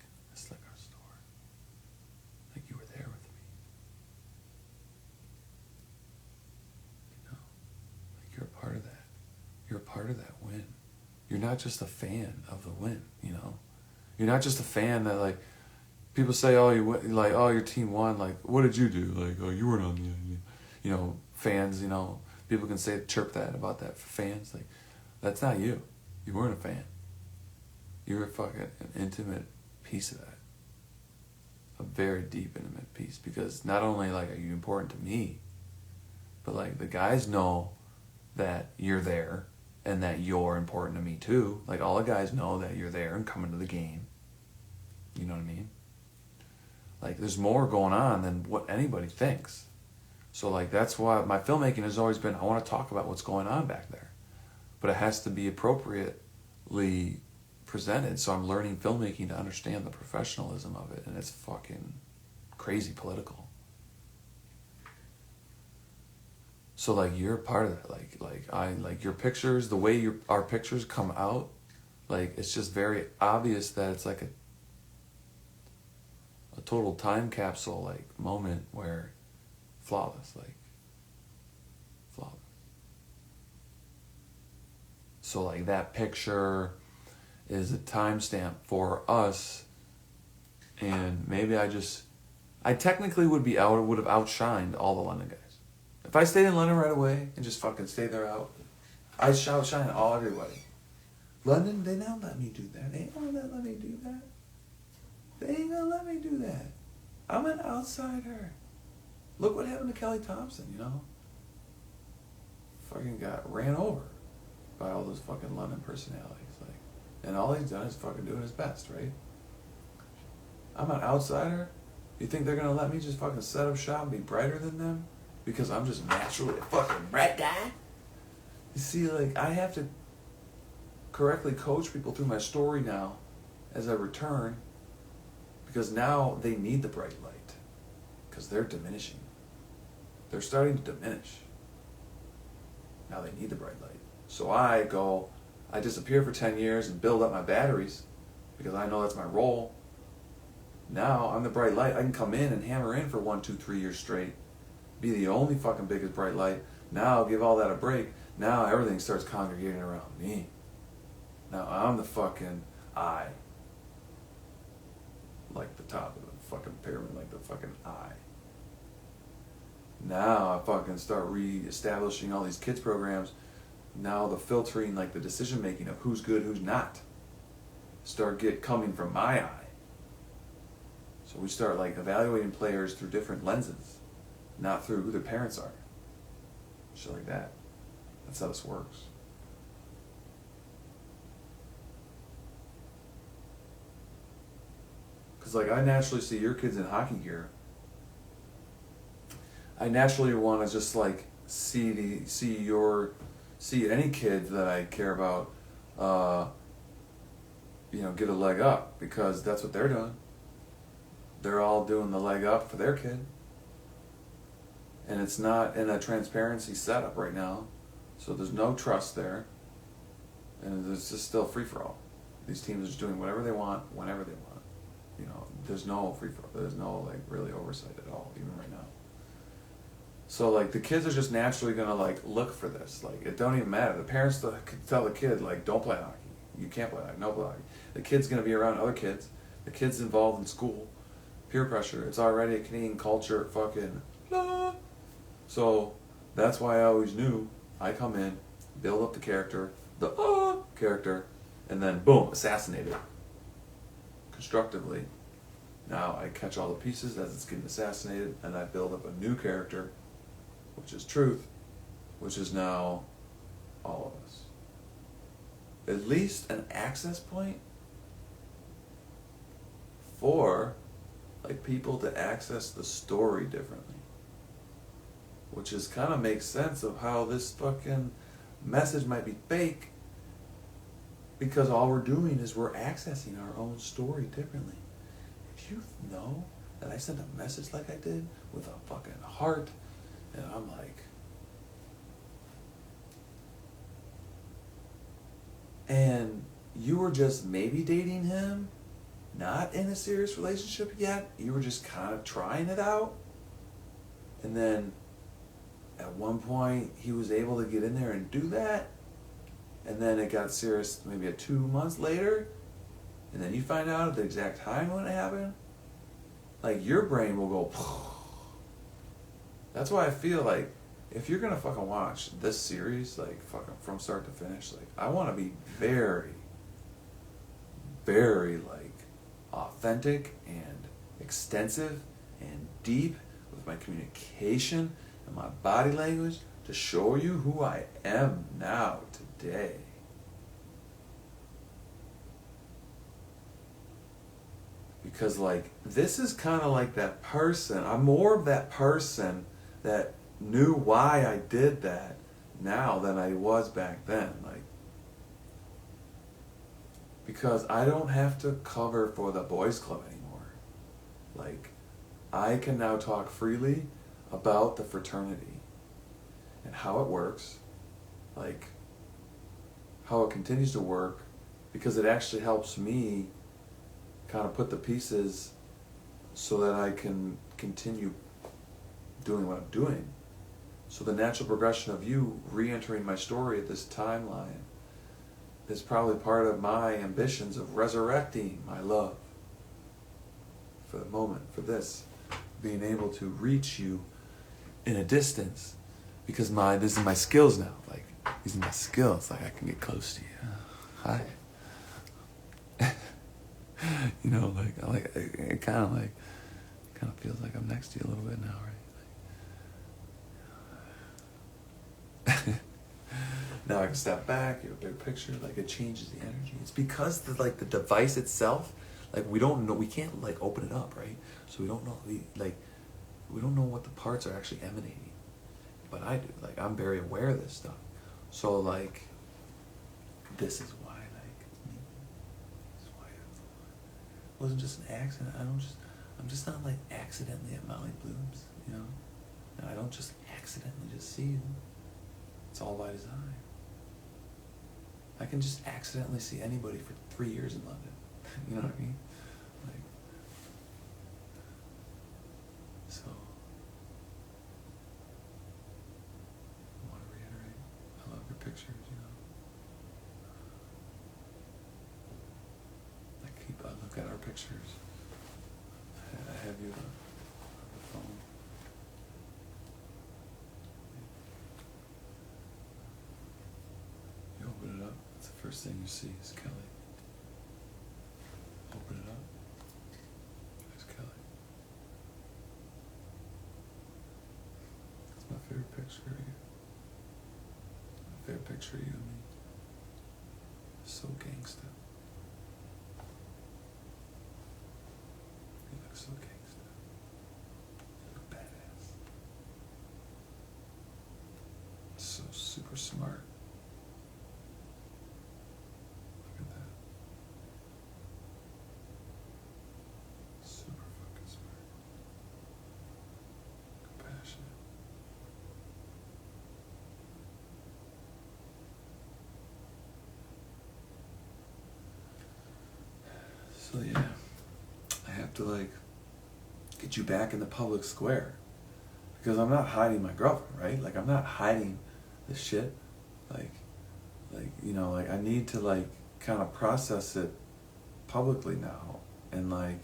our story. Like you were there with me. You know? Like you're a part of that. You're a part of that win. You're not just a fan of the win, you know? You're not just a fan that, like, people say, oh, your team won. Like, what did you do? Like, oh, you weren't on the, you know, fans, you know, people can chirp that about that for fans. Like, that's not you. You weren't a fan. You were fucking an intimate piece of that. A very deep, intimate piece. Because not only, like, are you important to me, but, like, the guys know that you're there and that you're important to me, too. Like, all the guys know that you're there and coming to the game. You know what I mean? Like, there's more going on than what anybody thinks. So, like, that's why my filmmaking has always been, I want to talk about what's going on back there. But it has to be appropriately presented. So I'm learning filmmaking to understand the professionalism of it. And it's fucking crazy political. So, like, you're a part of that. Like your pictures, the way our pictures come out, like, it's just very obvious that it's like a total time capsule, like, moment where flawless. So, like, that picture is a timestamp for us, and maybe I technically would have outshined all the London guys. If I stayed in London right away and just fucking stayed there out, I'd outshine everybody. London, they don't let me do that. They ain't gonna let me do that. They ain't gonna let me do that. I'm an outsider. Look what happened to Kelly Thompson, you know? Fucking got ran over by all those fucking London personalities. Like, and all he's done is fucking doing his best, right? I'm an outsider? You think they're gonna let me just fucking set up shop and be brighter than them? Because I'm just naturally a fucking bright guy? You see, like, I have to correctly coach people through my story now as I return, because now they need the bright light, because they're diminishing. They're starting to diminish. Now they need the bright light. So I disappear for 10 years and build up my batteries, because I know that's my role. Now I'm the bright light. I can come in and hammer in for 1, 2, 3 years straight, be the only fucking biggest bright light. Now give all that a break. Now everything starts congregating around me. Now I'm the fucking eye. Like the top of the fucking pyramid, like the fucking eye. Now I fucking start re-establishing all these kids programs. Now the filtering, like the decision making of who's good, who's not, coming from my eye. So we start, like, evaluating players through different lenses, not through who their parents are. Shit like that. That's how this works. Because, like, I naturally see your kids in hockey gear. I naturally want to just, like, see any kid that I care about, get a leg up, because that's what they're doing. They're all doing the leg up for their kid. And it's not in a transparency setup right now, so there's no trust there, and it's just still free-for-all. These teams are just doing whatever they want, whenever they want. You know, there's no free-for-all. There's no, like, really oversight at all, even right now. So, like, the kids are just naturally going to, like, look for this. Like, it don't even matter. The parents tell the kid, like, don't play hockey. You can't play hockey. No play hockey. The kid's going to be around other kids. The kid's involved in school. Peer pressure. It's already a Canadian culture fucking... So, that's why I always knew I come in, build up the character, and then, boom, assassinate it. Constructively. Now I catch all the pieces as it's getting assassinated, and I build up a new character, which is Trewth, which is now all of us. At least an access point for, like, people to access the story differently. Which is kind of makes sense of how this fucking message might be fake, because all we're doing is we're accessing our own story differently. If you know that I sent a message like I did with a fucking heart, and I'm like, and you were just maybe dating him, not in a serious relationship yet, you were just kind of trying it out, and then at one point he was able to get in there and do that, and then it got serious maybe 2 months later, and then you find out at the exact time when it happened, like your brain will go. That's why I feel like if you're gonna fucking watch this series, like fucking from start to finish, like I want to be very, very like authentic and extensive and deep with my communication and my body language to show you who I am now today. Because like this is kind of like that person. I'm more of that person that knew why I did that now than I was back then. Like, because I don't have to cover for the boys club anymore. Like, I can now talk freely about the fraternity and how it works, like how it continues to work, because it actually helps me kind of put the pieces so that I can continue doing what I'm doing. So the natural progression of you re-entering my story at this timeline is probably part of my ambitions of resurrecting my love for the moment, for this, being able to reach you in a distance, because this is my skills now. Like, these are my skills. Like, I can get close to you. Hi. You know, like it kind of feels like I'm next to you a little bit now, right? Like, now I can step back, get a bigger picture. Like, it changes the energy. It's because the device itself, like, we don't know, we can't like open it up, right? So we don't know we don't know what the parts are actually emanating, but I do. Like, I'm very aware of this stuff. So like, this is why. It wasn't just an accident. I'm just not like accidentally at Molly Bloom's, you know? And I don't just accidentally just see you. It's all by design. I can just accidentally see anybody for 3 years in London. You know what I mean? Like, so, I want to reiterate, I love your pictures, you know? I look at our pictures. I have you on the phone. You open it up, that's the first thing you see is Kelly. Open it up, there's Kelly. That's my favorite picture of you. My favorite picture of you and me. So gangsta. So gangsta. You look badass. So super smart. Look at that. Super fucking smart. Compassionate. So yeah, I have to like get you back in the public square, because I'm not hiding my girlfriend, right? Like, I'm not hiding this shit. Like, you know, like, I need to like kind of process it publicly now, and like,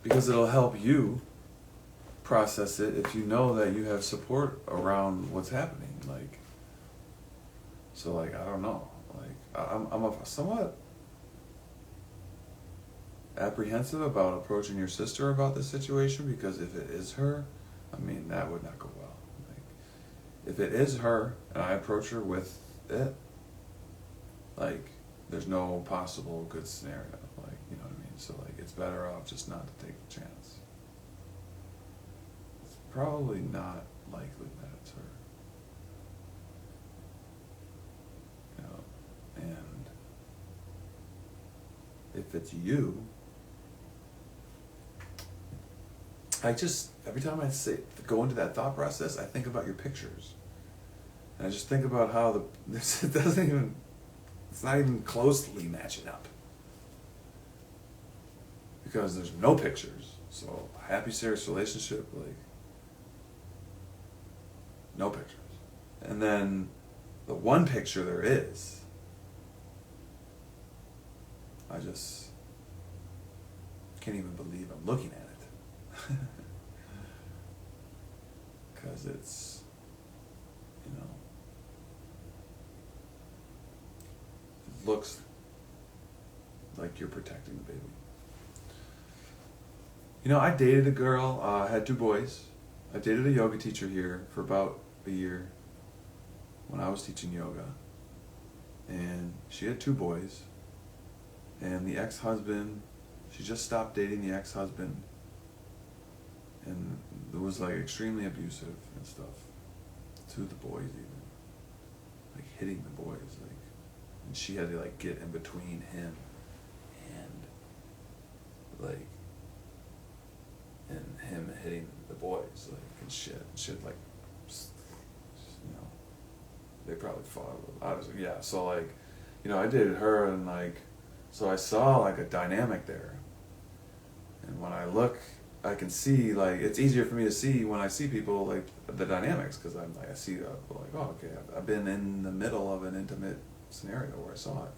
because it'll help you process it if you know that you have support around what's happening. Like, so like, I don't know, like, I'm a somewhat apprehensive about approaching your sister about this situation, because if it is her, I mean, that would not go well. Like, if it is her and I approach her with it, like, there's no possible good scenario. Like, you know what I mean? So like, it's better off just not to take the chance. It's probably not likely that it's her. You know, and if it's you, I just, every time I go into that thought process, I think about your pictures. And I just think about how it doesn't even, it's not even closely matching up. Because there's no pictures. So, happy, serious relationship, like, no pictures. And then, the one picture there is, I just can't even believe I'm looking at it. Because it's, you know, it looks like you're protecting the baby. You know, I dated a girl, had 2 boys. I dated a yoga teacher here for about a year when I was teaching yoga. And she had 2 boys. And the ex-husband, she just stopped dating the ex-husband. And it was like extremely abusive and stuff. To the boys even. Like hitting the boys. Like, and she had to like get in between him and like, and him hitting the boys, like, and shit, like, you know, they probably fought a little. I was, yeah, so, like, you know, I dated her, and, like, so I saw, like, a dynamic there, and when I look, I can see, like, it's easier for me to see when I see people, like, the dynamics, because I'm, like, I see, like, oh, okay, I've been in the middle of an intimate scenario where I saw it.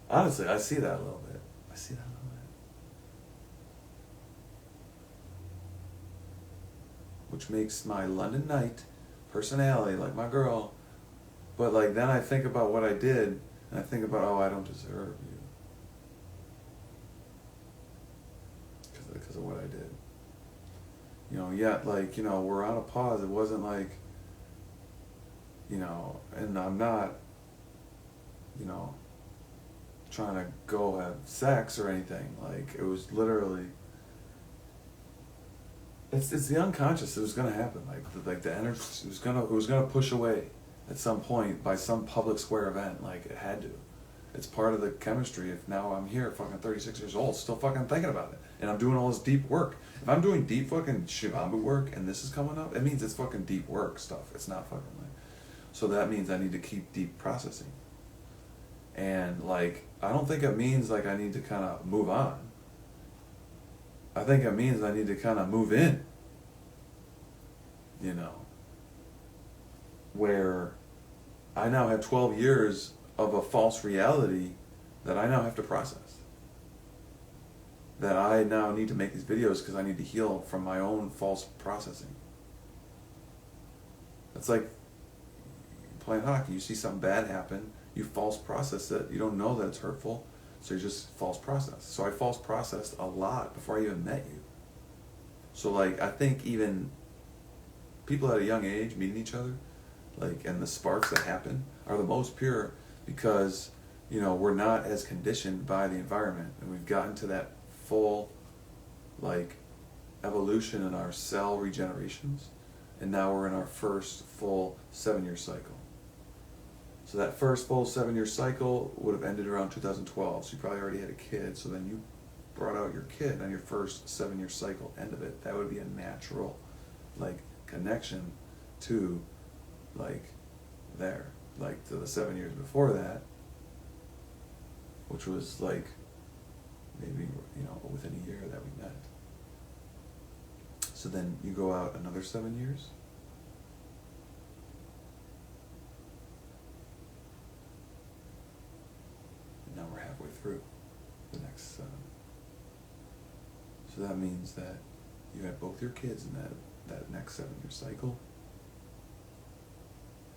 Honestly, I see that a little bit. I see that a little bit. Which makes my London Knight personality like my girl, but like then I think about what I did, and I think about, oh, I don't deserve you because of what I did. You know, yet like, you know, we're on a pause. It wasn't like, you know, and I'm not, you know, trying to go have sex or anything. Like, it was literally. It's the unconscious. It was gonna happen. Like the energy. It was gonna push away at some point by some public square event. Like, it had to. It's part of the chemistry. If now I'm here, fucking 36 years old, still fucking thinking about it, and I'm doing all this deep work. If I'm doing deep fucking Shivambu work and this is coming up, it means it's fucking deep work stuff. It's not fucking like. So that means I need to keep deep processing. And like, I don't think it means like I need to kind of move on. I think it means I need to kind of move in, you know, where I now have 12 years of a false reality that I now have to process. That I now need to make these videos because I need to heal from my own false processing. It's like playing hockey. You see something bad happen, you false process it. You don't know that it's hurtful. So you just false process. So I false processed a lot before I even met you. So like, I think even people at a young age meeting each other, like, and the sparks that happen are the most pure because, you know, we're not as conditioned by the environment, and we've gotten to that full, like, evolution in our cell regenerations, and now we're in our first full 7-year cycle. So that first full 7-year cycle would have ended around 2012. So you probably already had a kid. So then you brought out your kid on your first 7-year cycle end of it. That would be a natural, like, connection to, like, there. Like, to the 7 years before that, which was, like, maybe, you know, within a year that we met. So then you go out another 7 years. Now we're halfway through the next 7. So that means that you had both your kids in that next 7-year cycle.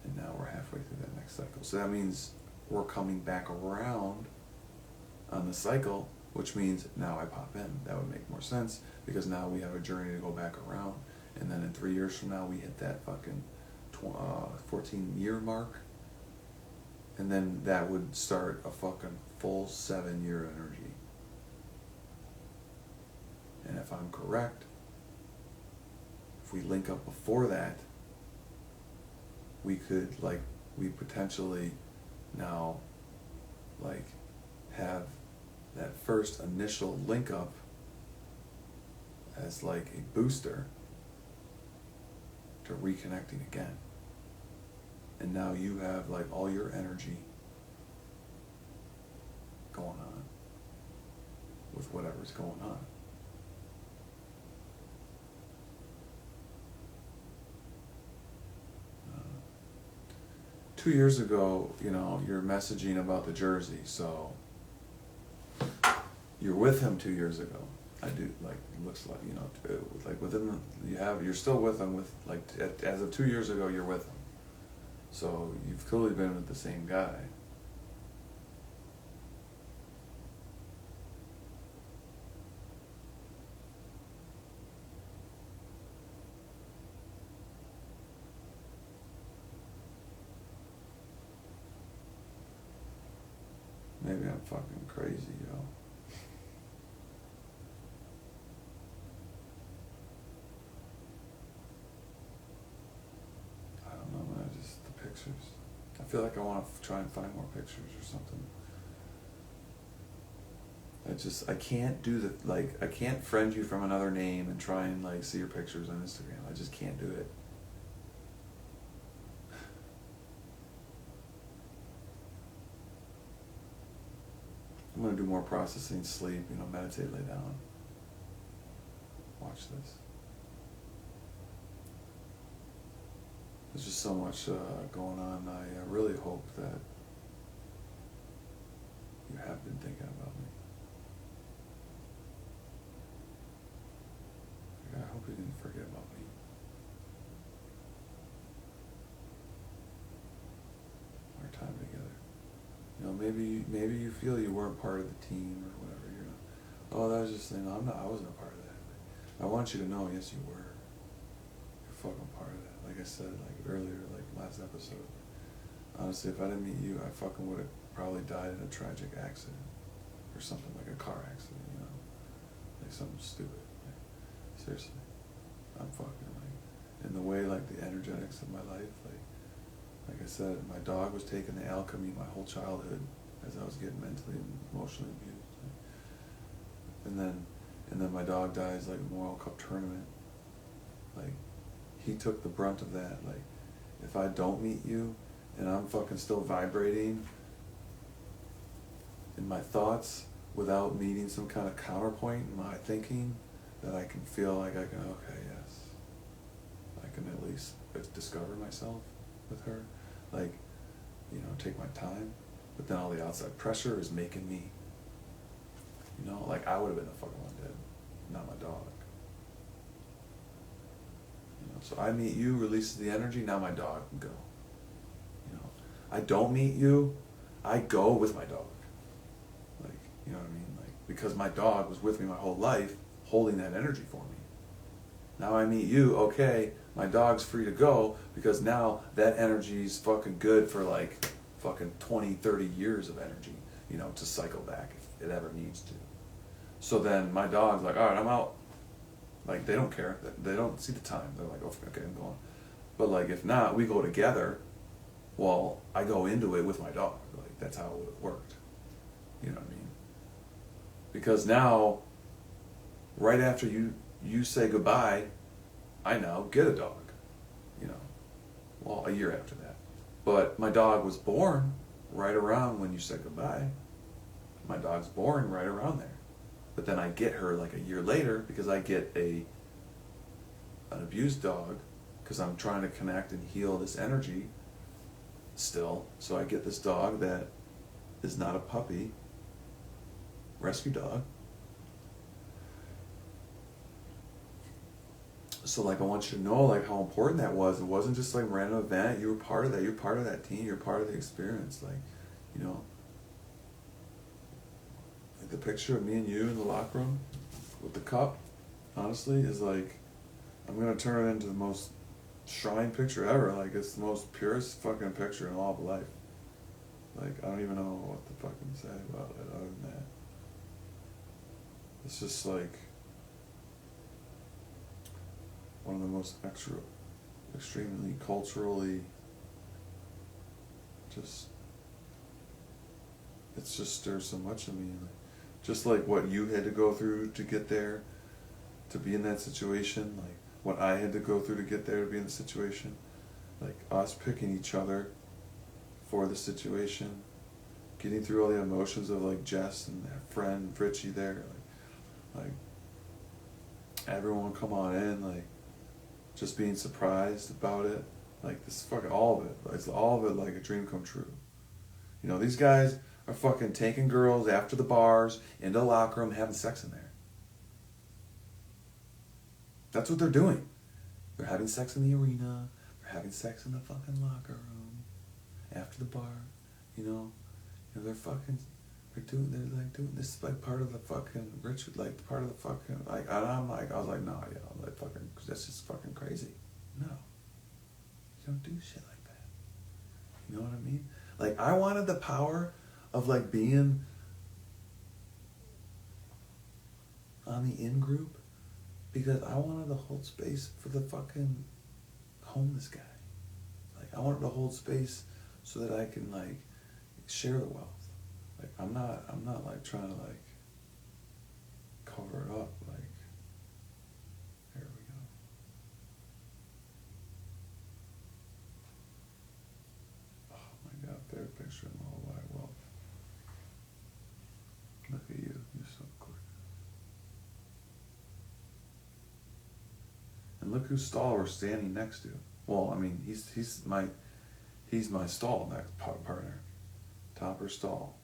And now we're halfway through that next cycle. So that means we're coming back around on the cycle, which means now I pop in. That would make more sense because now we have a journey to go back around. And then in 3 years from now, we hit that fucking 14-year mark. And then that would start a fucking full 7-year energy. And if I'm correct, if we link up before that, we could, like, we potentially now, like, have that first initial link up as like a booster to reconnecting again. and now you have like all your energy going on with whatever's going on. 2 years ago, you know, you're messaging about the jersey, so you're with him 2 years ago. I do, like, it looks like, you know, like within the, you're still with him with, like, as of 2 years ago, you're with him. So you've clearly been with the same guy. Maybe I'm fucking crazy, yo. I don't know, man, just the pictures. I feel like I want to try and find more pictures or something. I can't do the, like, I can't friend you from another name and try and, like, see your pictures on Instagram. I just can't do it. I'm going to do more processing, sleep, you know, meditate, lay down. Watch this. There's just so much going on. I really hope that you have been thinking about me. I hope you didn't forget about me. Our time together. You know, maybe you feel you weren't part of the team or whatever. You're not. Oh, that was just, you know, I wasn't a part of that. I want you to know, yes, you were. You're fucking part of that. Like I said, like earlier, like last episode. Honestly, if I didn't meet you, I fucking would have probably died in a tragic accident or something, like a car accident, you know, like something stupid. Like, seriously, I'm fucking like, in the way, like the energetics of my life, like I said, my dog was taking the alchemy my whole childhood as I was getting mentally and emotionally abused. And then my dog dies like in the World Cup tournament. Like, he took the brunt of that. Like, if I don't meet you and I'm fucking still vibrating in my thoughts without meeting some kind of counterpoint in my thinking, that I can feel like I can, okay, yes, I can at least discover myself with her. Like, you know, take my time. But then all the outside pressure is making me, you know, like I would have been the fucking one dead, not my dog. You know, so I meet you, releases the energy, now my dog can go. You know, I don't meet you, I go with my dog. Like, you know what I mean? Like, because my dog was with me my whole life, holding that energy for me. Now I meet you, okay, my dog's free to go, because now that energy's fucking good for like fucking 20, 30 years of energy, you know, to cycle back if it ever needs to. So then my dog's like, all right, I'm out. Like, they don't care. They don't see the time. They're like, oh, okay, I'm going. But like, if not, we go together. Well, I go into it with my dog. Like, that's how it would have worked. You know what I mean? Because now, right after you say goodbye, I now get a dog, you know, well, a year after that. But my dog was born right around when you said goodbye. My dog's born right around there. But then I get her like a year later because I get an abused dog because I'm trying to connect and heal this energy still. So I get this dog that is not a puppy, rescue dog. So like, I want you to know like how important that was. It wasn't just like a random event. You were part of that. You're part of that team. You're part of the experience. Like, you know, like the picture of me and you in the locker room with the cup, honestly, is like, I'm going to turn it into the most shrine picture ever. Like, it's the most purest fucking picture in all of life. Like, I don't even know what to fucking say about it other than that. It's just like one of the most extremely culturally just, it's just stirs so much in me. Like, just like what you had to go through to get there, to be in that situation, like what I had to go through to get there, to be in the situation, like us picking each other for the situation, getting through all the emotions of like Jess and her friend Richie there, like everyone come on in, like just being surprised about it, like this fucking all of it. It's all of it like a dream come true. You know, these guys are fucking taking girls after the bars, into the locker room, having sex in there. That's what they're doing. They're having sex in the arena. They're having sex in the fucking locker room. After the bar, you know, they're doing this is like part of the fucking ritual, like part of the fucking, like, and I was like, no, yeah, like fucking, that's just fucking crazy. No. You don't do shit like that. You know what I mean? Like, I wanted the power of like being on the in group because I wanted to hold space for the fucking homeless guy. Like, I wanted to hold space so that I can like share the wealth. Like, I'm not like trying to like cover it up. Like, there we go. Oh my God, favorite picture in the whole wide world. Look at you, you're so quick. And look whose stall we're standing next to. Well, I mean, he's my stall next partner. Topper stall.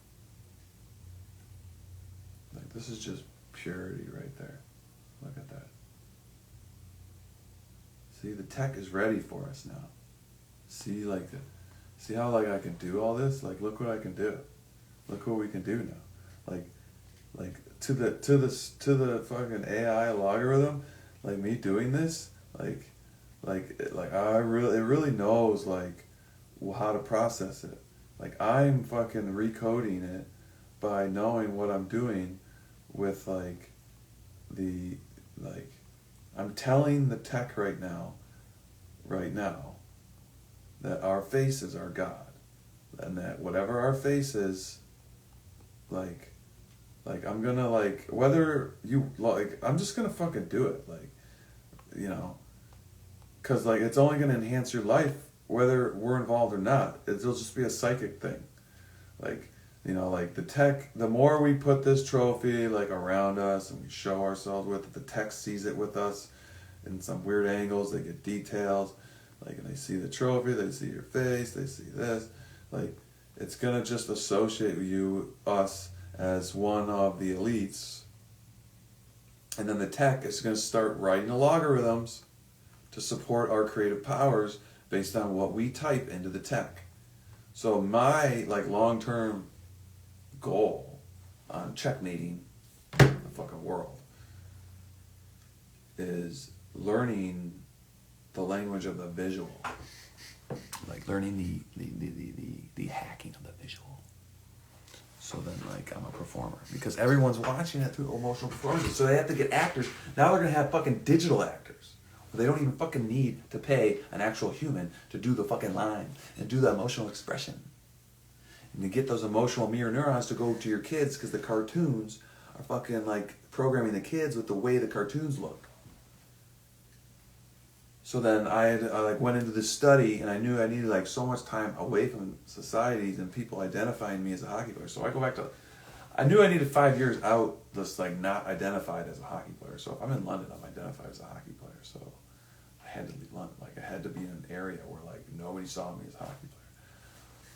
Like, this is just purity right there. Look at that. See, the tech is ready for us now. See, like, see how like I can do all this? Like, look what I can do. Look what we can do now. Like to the fucking AI logarithm, like me doing this, it really knows like how to process it. Like, I'm fucking recoding it by knowing what I'm doing with like I'm telling the tech right now that our faces are God, and that whatever our face is, like I'm gonna like, whether you like, I'm just gonna fucking do it, like, you know, cause like it's only gonna enhance your life whether we're involved or not. It'll just be a psychic thing, like, you know, like the tech, the more we put this trophy like around us and we show ourselves with it, the tech sees it with us in some weird angles, they get details, like, and they see the trophy, they see your face, they see this, like, it's gonna just associate us as one of the elites, and then the tech is gonna start writing the logarithms to support our creative powers based on what we type into the tech. So my like long-term goal on checkmating the fucking world is learning the language of the visual, like learning the hacking of the visual. So then, like, I'm a performer because everyone's watching it through emotional performances. So they have to get actors. Now they're gonna have fucking digital actors. They don't even fucking need to pay an actual human to do the fucking line and do the emotional expression. And to get those emotional mirror neurons to go to your kids, because the cartoons are fucking like programming the kids with the way the cartoons look. So then I like went into this study, and I knew I needed like so much time away from societies and people identifying me as a hockey player. So I go back to, I knew I needed 5 years out, just like not identified as a hockey player. So if I'm in London, I'm identified as a hockey player. So I had to leave London. Like, I had to be in an area where like nobody saw me as a hockey player.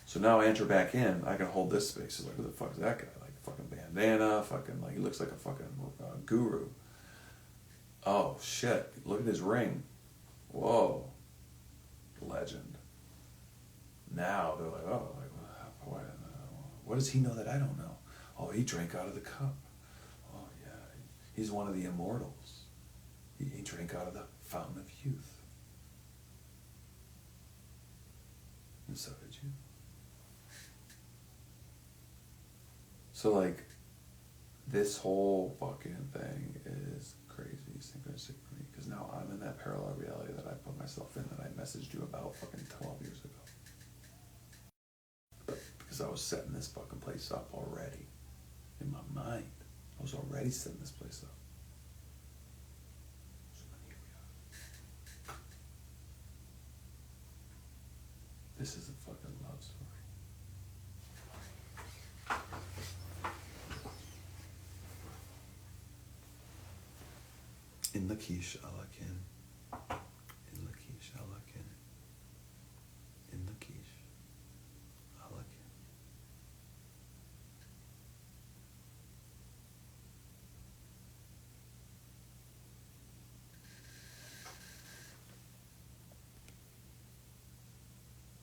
So now I enter back in, I can hold this space. It's like, who the fuck is that guy? Like, fucking bandana, fucking, like, he looks like a fucking guru. Oh shit, look at his ring. Whoa, legend. Now they're like, oh, like, what does he know that I don't know? Oh, he drank out of the cup. Oh yeah, he's one of the immortals. He drank out of the fountain of youth. And so did you. So like, this whole fucking thing is crazy synchronistic for me, because now I'm in that parallel reality that I put myself in, that I messaged you about fucking 12 years ago. Because I was setting this fucking place up already. In my mind, I was already setting this place up. So then here we are. This is a fucking love story. In Lakech, Alakin.